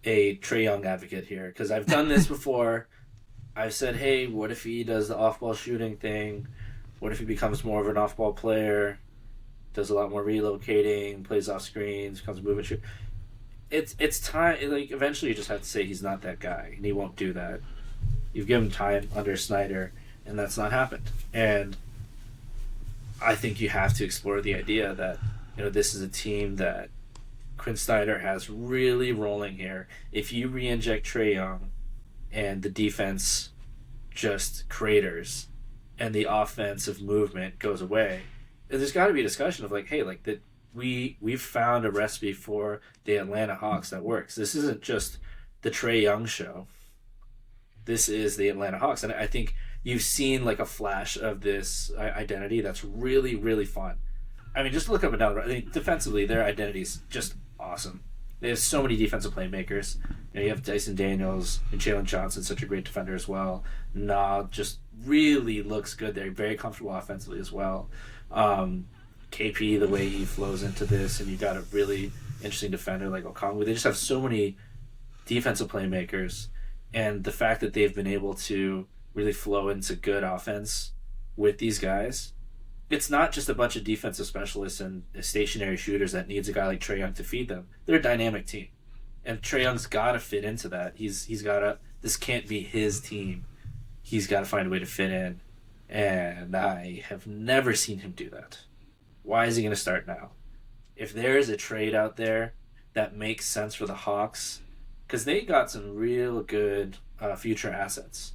Trae Young advocate here, because I've done this before. I've said, hey, what if he does the off-ball shooting thing? What if he becomes more of an off-ball player, does a lot more relocating, plays off screens, becomes a movement shooter? It's time. Like, eventually, you just have to say he's not that guy, and he won't do that. You've given him time under Snyder, and that's not happened. And I think you have to explore the idea that, you know, this is a team that Quinn Snyder has really rolling here. If you re-inject Trae Young and the defense just craters and the offensive movement goes away, there's got to be a discussion of like, hey, like that we've found a recipe for the Atlanta Hawks that works. This isn't just the Trae Young show. This is the Atlanta Hawks. And I think you've seen like a flash of this identity that's really, really fun. I mean, just look up and down. I mean, defensively, their identity is just awesome. They have so many defensive playmakers. You know, you have Dyson Daniels and Jalen Johnson, such a great defender as well. Nah, just really looks good. They're very comfortable offensively as well. KP, the way he flows into this, and you got a really interesting defender like Okongwu. They just have so many defensive playmakers, and the fact that they've been able to really flow into good offense with these guys, it's not just a bunch of defensive specialists and stationary shooters that needs a guy like Trae Young to feed them. They're a dynamic team, and Trae Young's got to fit into that. He's got to. This can't be his team. He's got to find a way to fit in, and I have never seen him do that. Why is he going to start now? If there is a trade out there that makes sense for the Hawks, because they got some real good future assets.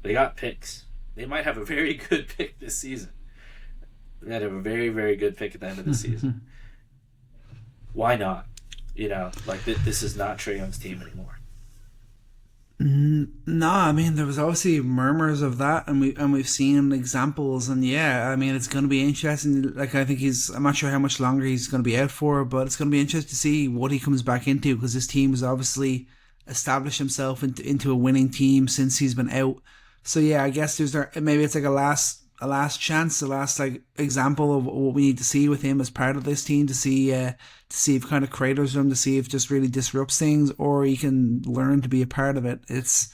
They got picks. They might have a very good pick this season. They might have a very, very good pick at the end of the season. Why not? Like this is not Trae Young's team anymore. No, I mean there was obviously murmurs of that, and we've seen examples, and yeah, I mean it's going to be interesting. Like I think I'm not sure how much longer he's going to be out for, but it's going to be interesting to see what he comes back into because his team has obviously established himself into a winning team since he's been out. So yeah, I guess maybe it's like a last chance, a last like example of what we need to see with him as part of this team to see if kind of craters him, to see if just really disrupts things, or he can learn to be a part of it. It's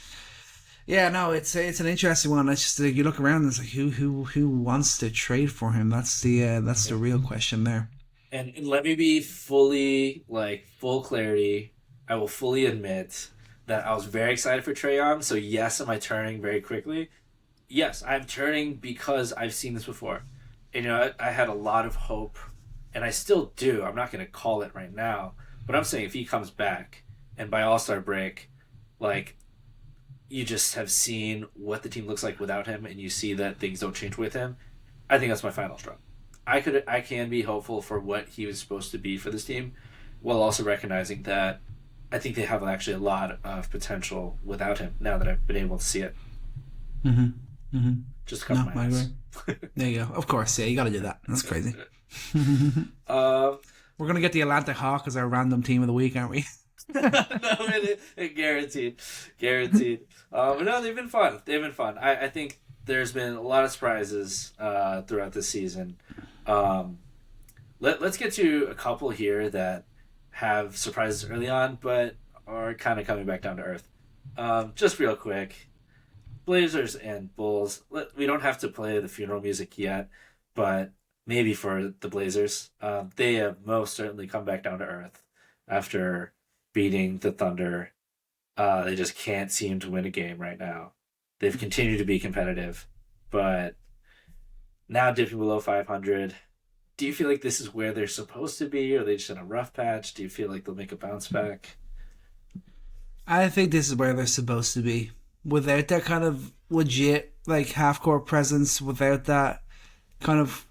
an interesting one. It's just you look around and it's like who wants to trade for him? That's the real question there. And let me be full clarity. I will fully admit that I was very excited for Trae Young. So yes, am I turning very quickly? Yes, I'm turning because I've seen this before. And, I had a lot of hope, and I still do. I'm not going to call it right now, but I'm saying if he comes back, and by All-Star break, like, you just have seen what the team looks like without him, and you see that things don't change with him, I think that's my final straw. I can be hopeful for what he was supposed to be for this team, while also recognizing that I think they have actually a lot of potential without him now that I've been able to see it. Mm-hmm. Mm-hmm. Just cover my eyes. There you go. Of course, yeah, you got to do that. That's crazy. We're gonna get the Atlanta Hawks as our random team of the week, aren't we? No, guaranteed. But no, they've been fun. I think there's been a lot of surprises throughout this season. Let's get to a couple here that have surprises early on, but are kind of coming back down to earth. Just real quick. Blazers and Bulls. We don't have to play the funeral music yet, but maybe for the Blazers, they have most certainly come back down to earth after beating the Thunder. They just can't seem to win a game right now. They've continued to be competitive, but now dipping below 500. Do you feel like this is where they're supposed to be, or are they just in a rough patch? Do you feel like they'll make a bounce back? I think this is where they're supposed to be. Without that kind of legit like half-court presence, without that kind of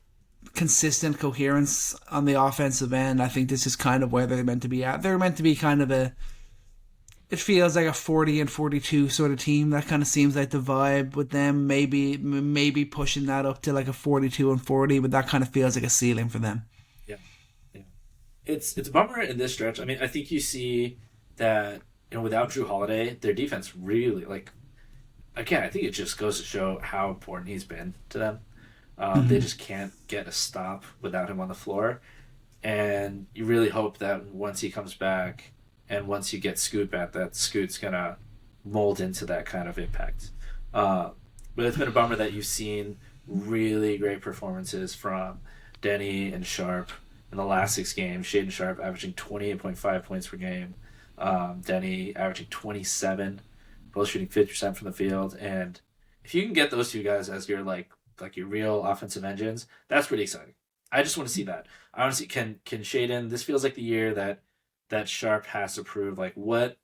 consistent coherence on the offensive end, I think this is kind of where they're meant to be at. They're meant to be kind of it feels like a 40 and 42 sort of team. That kind of seems like the vibe with them. Maybe pushing that up to like a 42 and 40, but that kind of feels like a ceiling for them. Yeah. It's a bummer in this stretch. I mean, I think you see that without Drew Holiday, their defense really again, I think it just goes to show how important he's been to them. They just can't get a stop without him on the floor. And you really hope that once he comes back and once you get Scoot back, that Scoot's going to mold into that kind of impact. But it's been a bummer that you've seen really great performances from Denny and Sharp in the last 6 games. Shaedon Sharp averaging 28.5 points per game. Denny averaging 27, both shooting 50% from the field. And if you can get those two guys as your like your real offensive engines, that's pretty exciting. I just want to see that. I want to see can Shaedon. This feels like the year that Sharp has to prove like what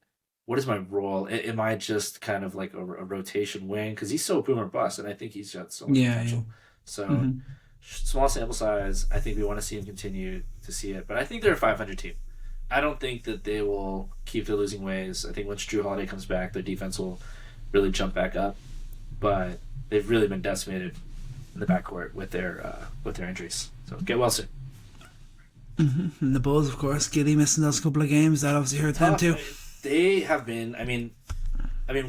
is my role? Am I just kind of like a rotation wing? Because he's so boom or bust, and I think he's got so much potential. Yeah. So small sample size. I think we want to see him continue to see it, but I think they're a 500 team. I don't think that they will keep their losing ways. I think once Drew Holiday comes back, their defense will really jump back up. But they've really been decimated in the backcourt with their injuries. So get well soon. Mm-hmm. And the Bulls, of course, Giddy missing those couple of games. That obviously hurt them too. They have been. I mean,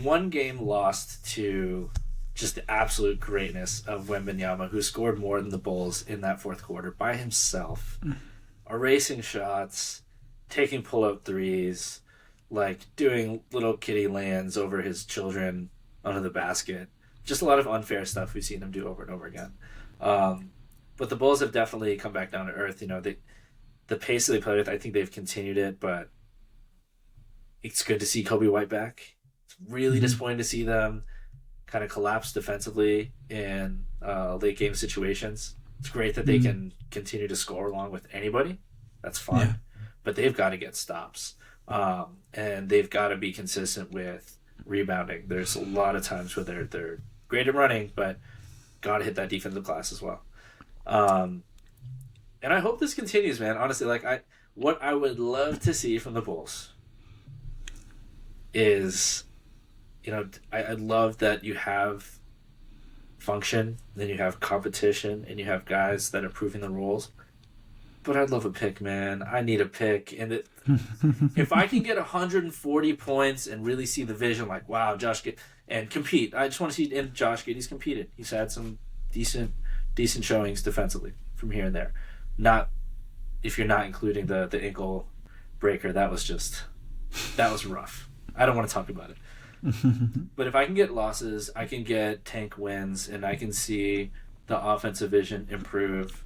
one game lost to just the absolute greatness of Wembanyama, who scored more than the Bulls in that fourth quarter by himself, erasing shots, taking pull-up threes, like doing little kitty lands over his children under the basket. Just a lot of unfair stuff we've seen him do over and over again. But the Bulls have definitely come back down to earth. The pace that they play with, I think they've continued it, but it's good to see Kobe White back. It's really disappointing to see them kind of collapse defensively in late game situations. It's great that they can continue to score along with anybody. That's fine. Yeah. But they've got to get stops. And they've got to be consistent with rebounding. There's a lot of times where they're great at running, but got to hit that defensive glass as well. And I hope this continues, man. Honestly, What I would love to see from the Bulls is, I love that you have function, then you have competition, and you have guys that are proving the roles. But I'd love a pick, man. I need a pick. And if I can get 140 points and really see the vision, like, wow, and compete. I just want to see Josh Giddey's competed. He's had some decent showings defensively from here and there. Not if you're not including the ankle breaker. That was rough. I don't want to talk about it. But if I can get losses, I can get tank wins, and I can see the offensive vision improve,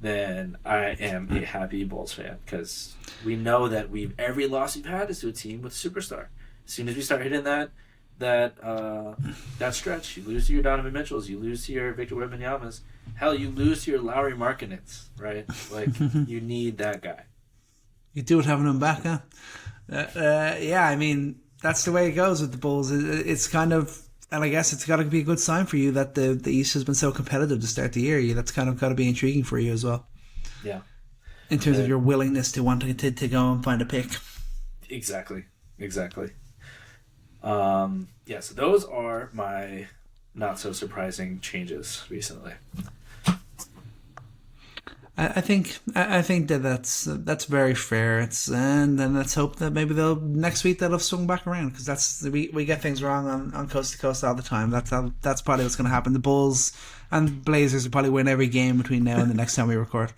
then I am a happy Bulls fan, because we know that every loss we've had is to a team with a superstar. As soon as we start hitting that stretch, you lose to your Donovan Mitchells, you lose to your Victor Wembanyama's, hell, you lose to your Lauri Markkanens, right? Like, you need that guy. You do it having him back, huh? Yeah, I mean, that's the way it goes with the Bulls. It's kind of, and I guess it's got to be a good sign for you that the East has been so competitive to start the year. That's kind of got to be intriguing for you as well. Yeah. In terms of your willingness to want to go and find a pick. Exactly. So those are my not so surprising changes recently. I think that's very fair. And then let's hope that maybe next week they'll have swung back around, because we get things wrong on coast to coast all the time. That's probably what's going to happen. The Bulls and Blazers will probably win every game between now and the next time we record.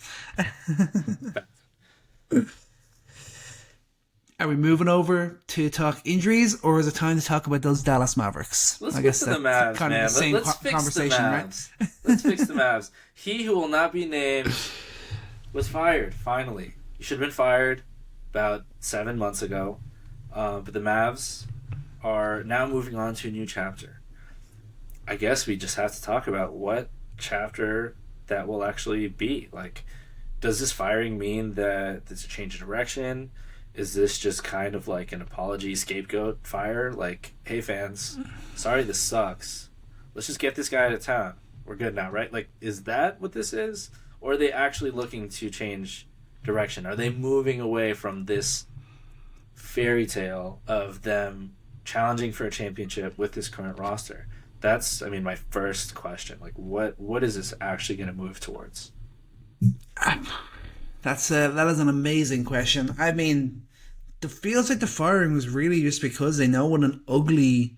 Are we moving over to talk injuries, or is it time to talk about those Dallas Mavericks? Let's fix the Mavs, kind man. of the same Let's fix conversation, the Mavs. right? Let's fix the Mavs. He who will not be named was fired, finally. He should have been fired about 7 months ago. But the Mavs are now moving on to a new chapter. I guess we just have to talk about what chapter that will actually be. Like, does this firing mean that there's a change of direction? Is this just kind of like an apology scapegoat fire? Like, hey fans, sorry this sucks. Let's just get this guy out of town. We're good now, right? Like, is that what this is? Or are they actually looking to change direction? Are they moving away from this fairy tale of them challenging for a championship with this current roster? That's, my first question. Like, what is this actually going to move towards? That is an amazing question. It feels like the firing was really just because they know what an ugly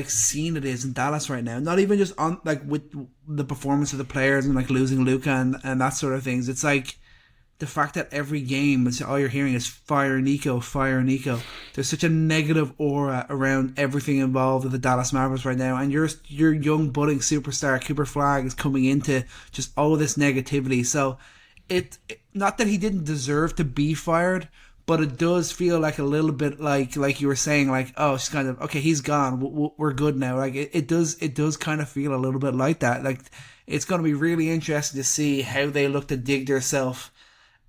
scene it is in Dallas right now. Not even just on with the performance of the players and losing Luka and that sort of things. It's like the fact that every game all you're hearing is fire Nico, fire Nico. There's such a negative aura around everything involved with the Dallas Mavericks right now, and your young budding superstar Cooper Flag is coming into just all this negativity. So it not that he didn't deserve to be fired, but it does feel like a little bit like you were saying, oh, she's kind of, okay, he's gone, we're good now. It does kind of feel a little bit like that. It's going to be really interesting to see how they look to dig themselves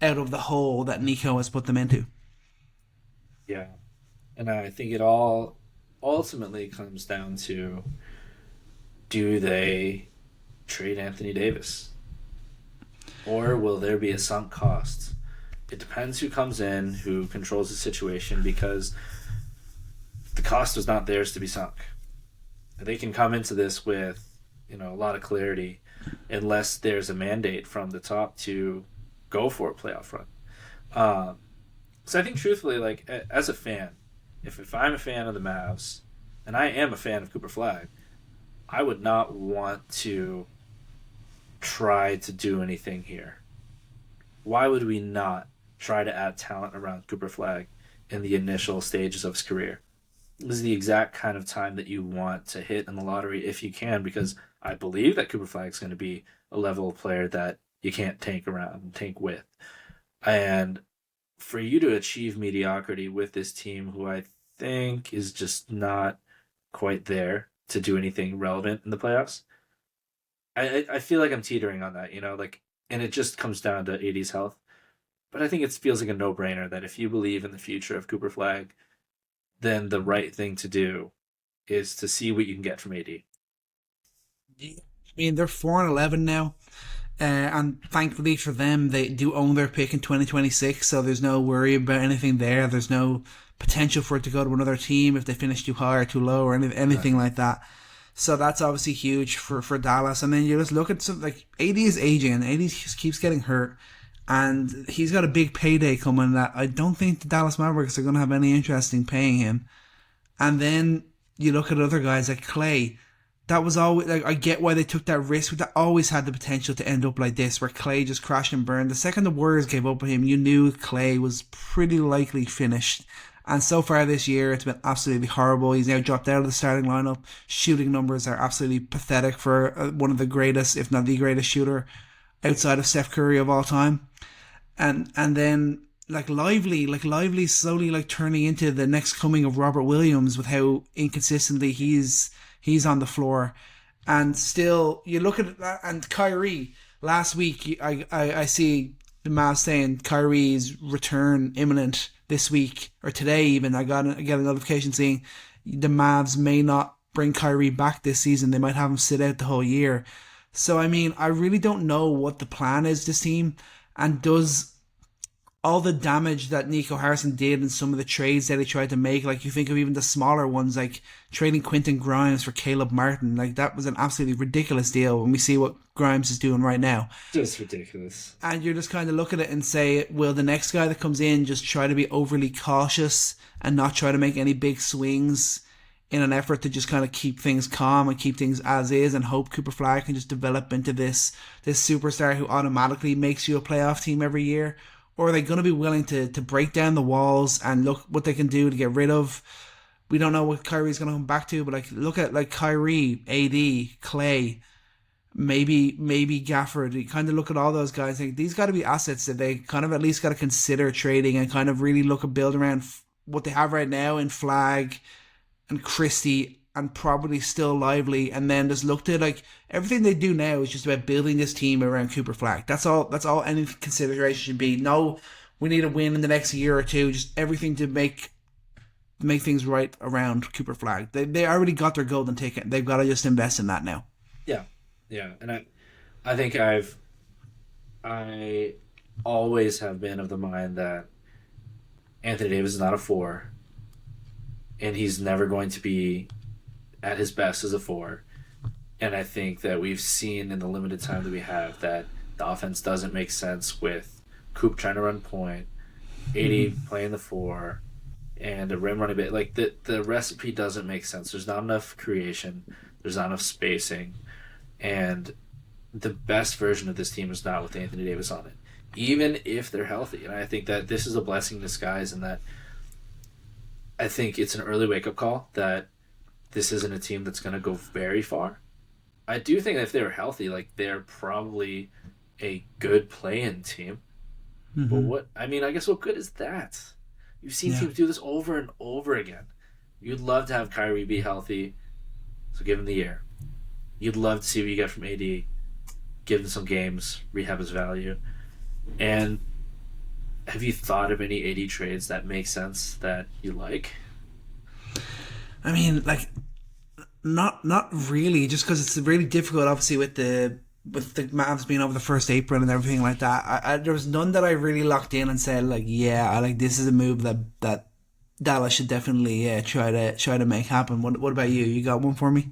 out of the hole that Nico has put them into. Yeah, and I think it all ultimately comes down to, do they trade Anthony Davis? Or will there be a sunk cost? It depends who comes in, who controls the situation, because the cost was not theirs to be sunk. They can come into this with, a lot of clarity, unless there's a mandate from the top to go for a playoff run. So I think, truthfully, as a fan, if I'm a fan of the Mavs, and I am a fan of Cooper Flag, I would not want to try to do anything here. Why would we not try to add talent around Cooper Flag in the initial stages of his career? This is the exact kind of time that you want to hit in the lottery if you can, because I believe that Cooper Flag is going to be a level of player that you can't tank with. And for you to achieve mediocrity with this team, who I think is just not quite there to do anything relevant in the playoffs, I feel like I'm teetering on that, and it just comes down to AD's health. But I think it feels like a no-brainer that if you believe in the future of Cooper Flag, then the right thing to do is to see what you can get from AD. They're 4-11 now. And thankfully for them, they do own their pick in 2026, so there's no worry about anything there. There's no potential for it to go to another team if they finish too high or too low or anything like that. So that's obviously huge for Dallas. And then you just look at something like AD is aging and AD just keeps getting hurt. And he's got a big payday coming that I don't think the Dallas Mavericks are going to have any interest in paying him. And then you look at other guys like Clay. That was always like, I get why they took that risk, but that always had the potential to end up like this, where Clay just crashed and burned. The second the Warriors gave up on him, you knew Clay was pretty likely finished. And so far this year, it's been absolutely horrible. He's now dropped out of the starting lineup. Shooting numbers are absolutely pathetic for one of the greatest, if not the greatest shooter outside of Steph Curry of all time. And then Lively slowly like turning into the next coming of Robert Williams with how inconsistently he's on the floor. And still, you look at that, and Kyrie, last week, I see the Mavs saying Kyrie's return imminent this week, or today even. I get a notification saying the Mavs may not bring Kyrie back this season. They might have him sit out the whole year. So, I mean, I really don't know what the plan is this team, and does all the damage that Nico Harrison did in some of the trades that he tried to make, like you think of even the smaller ones, like trading Quentin Grimes for Caleb Martin, like that was an absolutely ridiculous deal when we see what Grimes is doing right now. Just ridiculous. And you're just kind of look at it and say, will the next guy that comes in just try to be overly cautious and not try to make any big swings in an effort to just kind of keep things calm and keep things as is, and hope Cooper Flagg can just develop into this superstar who automatically makes you a playoff team every year? Or are they going to be willing to break down the walls and look what they can do to get rid of? We don't know what Kyrie's going to come back to, but like look at like Kyrie, AD, Clay, maybe Gafford. You kind of look at all those guys. Like, these got to be assets that they kind of at least got to consider trading and kind of really look and build around what they have right now in Flagg and Christie and probably still Lively, and then just look to like everything they do now is just about building this team around Cooper Flagg. That's all any consideration should be. No, we need a win in the next year or two. Just everything to make things right around Cooper Flagg. They already got their golden ticket. They've got to just invest in that now. Yeah, and I think I always have been of the mind that Anthony Davis is not a 4, and he's never going to be at his best as a 4. And I think that we've seen in the limited time that we have that the offense doesn't make sense with Coop trying to run point, AD playing the 4, and a rim running bit. Like the recipe doesn't make sense. There's not enough creation. There's not enough spacing. And the best version of this team is not with Anthony Davis on it, even if they're healthy. And I think that this is a blessing in disguise, and that I think it's an early wake-up call that this isn't a team that's going to go very far. I do think that if they were healthy, like, they're probably a good play-in team. But I guess what good is that? You've seen teams do this over and over again. You'd love to have Kyrie be healthy, so give him the year. You'd love to see what you get from AD, give him some games, rehab his value. And have you thought of any AD trades that make sense that you like? I mean, like, not really, just because it's really difficult, obviously, with the Mavs being over the first apron and everything like that. There was none that I really locked in and said, like, yeah, this is a move that Dallas should definitely try to make happen. What about you? You got one for me?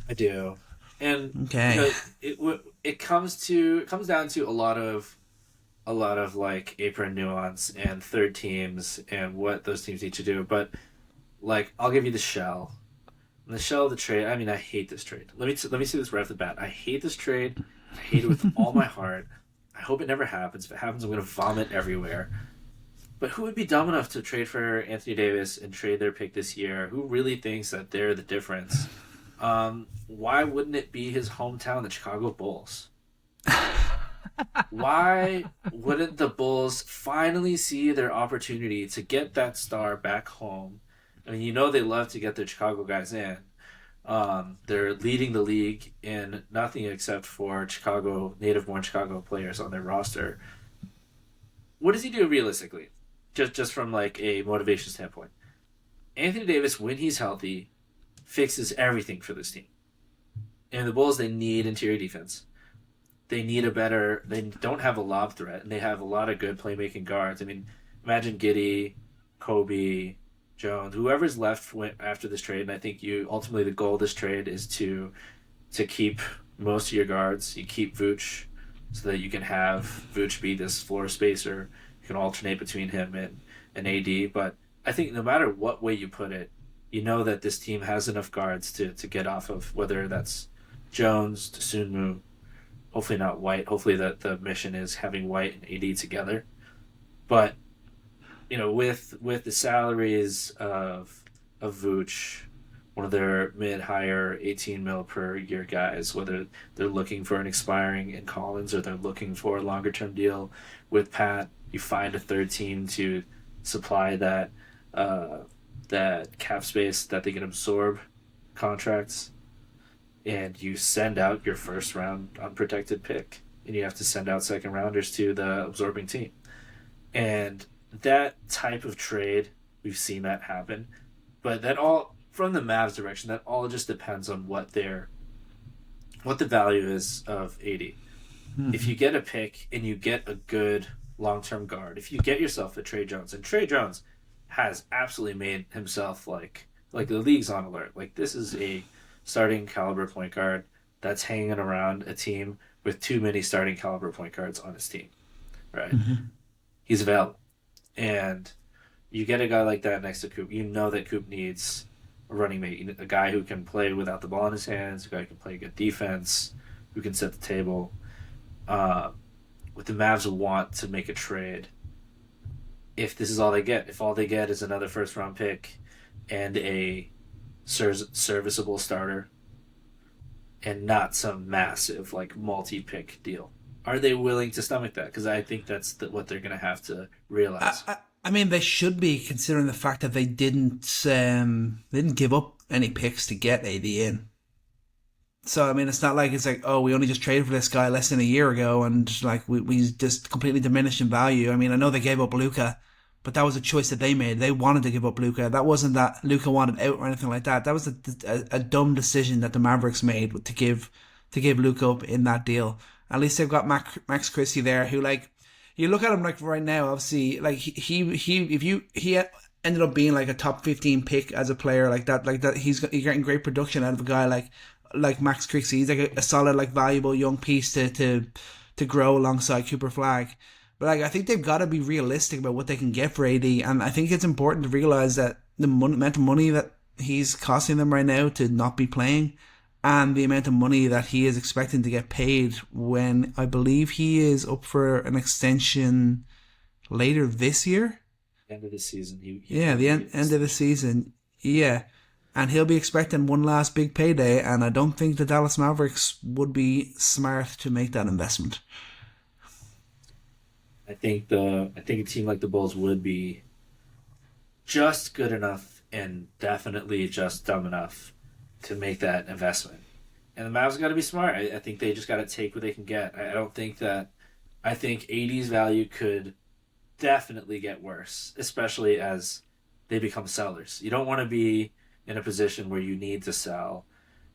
I do, and okay, it comes down to a lot of like apron nuance and third teams and what those teams need to do, but. Like, I'll give you the shell. The shell of the trade, I mean, I hate this trade. Let me say this right off the bat. I hate this trade. I hate it with all my heart. I hope it never happens. If it happens, I'm going to vomit everywhere. But who would be dumb enough to trade for Anthony Davis and trade their pick this year? Who really thinks that they're the difference? Why wouldn't it be his hometown, the Chicago Bulls? Why wouldn't the Bulls finally see their opportunity to get that star back home? I mean, they love to get their Chicago guys in. They're leading the league in nothing except for native-born Chicago players on their roster. What does he do realistically? Just from like a motivation standpoint. Anthony Davis, when he's healthy, fixes everything for this team. And the Bulls, they need interior defense. they need a better. They don't have a lob threat, and they have a lot of good playmaking guards. I mean, imagine Giddey, Kobe, Jones, whoever's left after this trade. And I think you ultimately the goal of this trade is to keep most of your guards. You keep Vooch so that you can have Vooch be this floor spacer. You can alternate between him and AD. But I think no matter what way you put it, you know that this team has enough guards to get off of, whether that's Jones, Sunmu, hopefully not White. Hopefully that the mission is having White and AD together. But with the salaries of Vooch, one of their mid-higher 18 mil per year guys, whether they're looking for an expiring in Collins or they're looking for a longer-term deal with Pat, you find a third team to supply that cap space that they can absorb contracts, and you send out your first-round unprotected pick, and you have to send out second-rounders to the absorbing team. And that type of trade, we've seen that happen, but that all from the Mavs direction, that all just depends on what the value is of AD. Mm-hmm. If you get a pick and you get a good long-term guard, if you get yourself a Trae Jones, and Trae Jones has absolutely made himself like the league's on alert. Like, this is a starting caliber point guard that's hanging around a team with too many starting caliber point guards on his team, right? Mm-hmm. He's available. And you get a guy like that next to Coop. You know that Coop needs a running mate, a guy who can play without the ball in his hands, a guy who can play good defense, who can set the table. What the Mavs want to make a trade, if this is all they get, if all they get is another first-round pick and a serviceable starter and not some massive, multi-pick deal, are they willing to stomach that? Because I think that's what they're going to have to realize. I mean, they should be, considering the fact that they didn't give up any picks to get AD in. So, I mean, it's not like oh, we only just traded for this guy less than a year ago and we just completely diminished in value. I mean, I know they gave up Luka, but that was a choice that they made. They wanted to give up Luka. That wasn't that Luka wanted out or anything like that. That was a dumb decision that the Mavericks made to give Luka up in that deal. At least they've got Max Christie there, who you look at him right now. Obviously, he ended up being a top 15 pick as a player like that. He's getting great production out of a guy like Max Christie. He's a solid valuable young piece to grow alongside Cooper Flagg. But I think they've got to be realistic about what they can get for AD, and I think it's important to realize that the amount of money that he's costing them right now to not be playing, and the amount of money that he is expecting to get paid when I believe he is up for an extension later this year. End of the season. The end of the season. Yeah. And he'll be expecting one last big payday, and I don't think the Dallas Mavericks would be smart to make that investment. I think a team like the Bulls would be just good enough and definitely just dumb enough to make that investment. And the Mavs got to be smart. I think they just got to take what they can get. I think AD's value could definitely get worse, especially as they become sellers. You don't want to be in a position where you need to sell.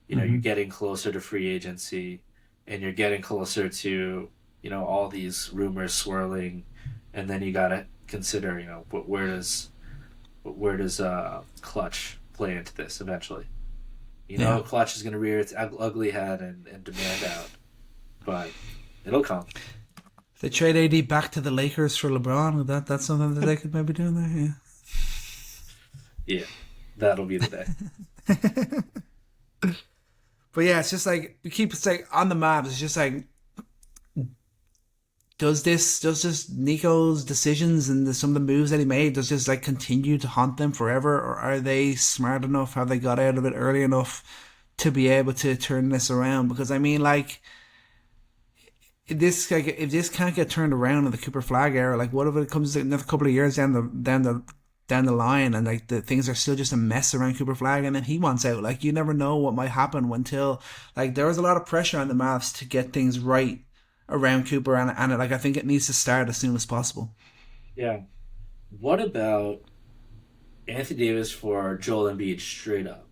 You're getting closer to free agency and you're getting closer to, all these rumors swirling, and then you got to consider, where does Clutch play into this eventually? Clutch is going to rear its ugly head and demand out. But it'll come. If they trade AD back to the Lakers for LeBron, that's something that they could maybe do in there, yeah. Yeah, that'll be the day. But yeah, it's just we keep on the Mavs, it's just does Nico's decisions and some of the moves that he made, does this continue to haunt them forever, or are they smart enough? Have they got out of it early enough to be able to turn this around? Because I mean, if this can't get turned around in the Cooper Flagg era, what if it comes another couple of years down the line and the things are still just a mess around Cooper Flagg, and then he wants out? You never know what might happen until there was a lot of pressure on the Mavs to get things right around Cooper, and I think it needs to start as soon as possible. Yeah. What about Anthony Davis for Joel Embiid straight up?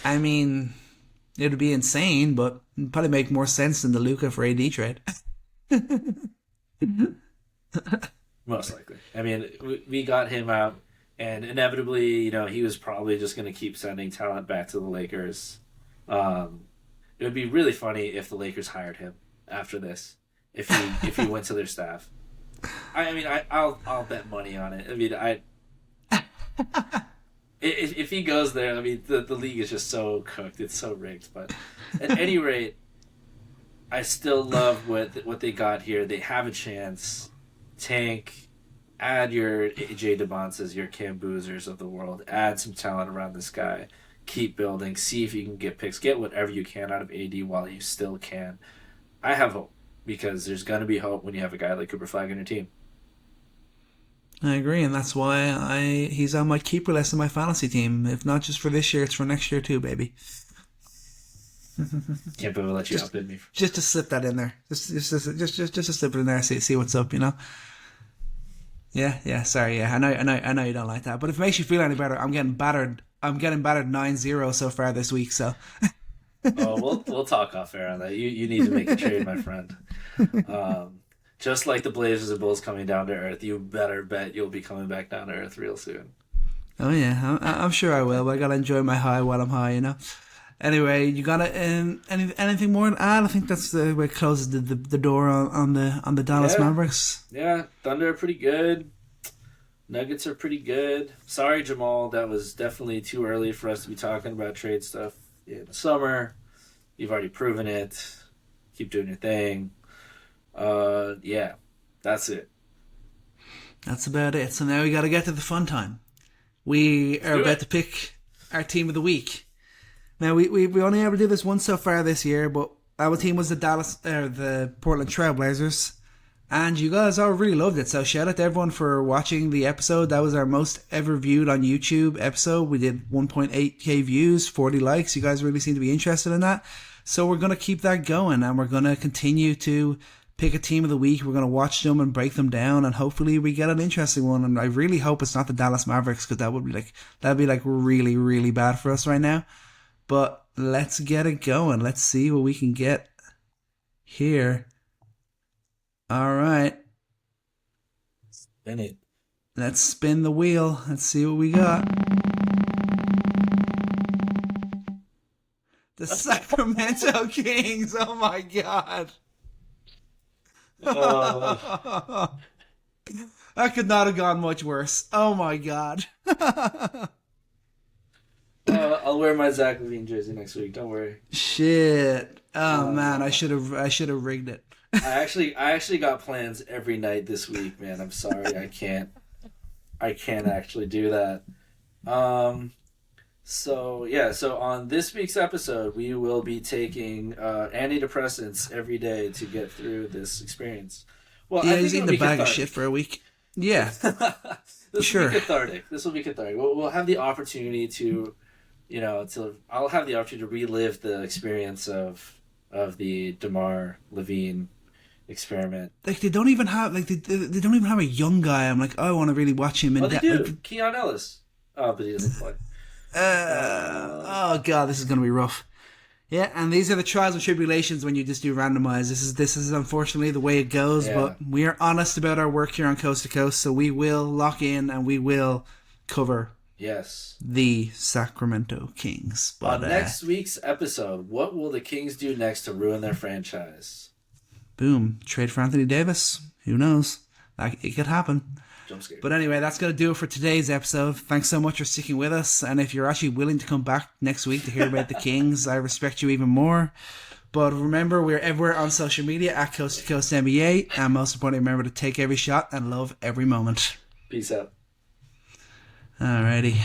I mean, it would be insane, but it'd probably make more sense than the Luka for AD trade. Most likely. I mean, we got him out, and inevitably, he was probably just going to keep sending talent back to the Lakers. It would be really funny if the Lakers hired him after this, if he went to their staff. I'll bet money on it. I mean, if he goes there, I mean, the league is just so cooked. It's so rigged. But at any rate, I still love what they got here. They have a chance. Tank, add your AJ DeBonces, your Cam Boozers of the world. Add some talent around this guy. Keep building. See if you can get picks. Get whatever you can out of AD while you still can. I have hope because there's going to be hope when you have a guy like Cooper Flag on your team. I agree, and that's why he's on my keeper list in my fantasy team. If not just for this year, it's for next year too, baby. Can't believe I let you outbid me. Just to slip that in there. Just to slip it in there. See what's up, Yeah. Sorry, yeah. I know you don't like that, but if it makes you feel any better, I'm getting battered 9-0 so far this week. So. We'll talk off air on that. You need to make a trade, my friend. Just like the Blazers and Bulls coming down to earth, you better bet you'll be coming back down to earth real soon. Oh yeah, I'm sure I will. But I gotta enjoy my high while I'm high, Anyway, you got anything more to add? I think that's the way it closes the door on the Dallas Mavericks. Yeah, Thunder are pretty good. Nuggets are pretty good. Sorry, Jamal, that was definitely too early for us to be talking about trade stuff in the summer. You've already proven it. Keep doing your thing. Yeah, that's it. That's about it. So now we got to get to the fun time. We are about to pick our team of the week. Now we only able to do this once so far this year, but our team was the Portland Trail Blazers, and you guys all really loved it. So shout out to everyone for watching the episode. That was our most ever viewed on YouTube episode. We did 1.8k views, 40 likes. You guys really seem to be interested in that. So we're gonna keep that going, and we're gonna continue to pick a team of the week. We're going to watch them and break them down, and hopefully we get an interesting one. And I really hope it's not the Dallas Mavericks, because that'd be really, really bad for us right now. But let's get it going. Let's see what we can get here. All right. Spin it. Let's spin the wheel. Let's see what we got. The Sacramento Kings. Oh my God. That could not have gone much worse. Oh my God. I'll wear my Zach LaVine jersey next week. Don't worry. Shit. Oh man, I should have rigged it. I actually got plans every night this week, man. I'm sorry, I can't actually do that. So on this week's episode, we will be taking antidepressants every day to get through this experience. Well, yeah, he's eating a bag of shit for a week. Yeah. This will be cathartic. We'll have the opportunity to, I'll have the opportunity to relive the experience of the DeMar Levine experiment. Like they don't even have they don't even have a young guy. I'm like, I want to really watch him. They do. Keon Ellis. Oh, but he doesn't play. Oh God, this is gonna be rough. Yeah, and these are the trials and tribulations when you just do randomize. This is unfortunately the way it goes, but we are honest about our work here on Coast to Coast, so we will lock in and we will cover the Sacramento Kings. But on next week's episode, what will the Kings do next to ruin their franchise? Boom. Trade for Anthony Davis. Who knows? It could happen. But anyway, that's going to do it for today's episode. Thanks so much for sticking with us. And if you're actually willing to come back next week to hear about the Kings, I respect you even more. But remember, we're everywhere on social media at Coast to Coast NBA. And most importantly, remember to take every shot and love every moment. Peace out. Alrighty.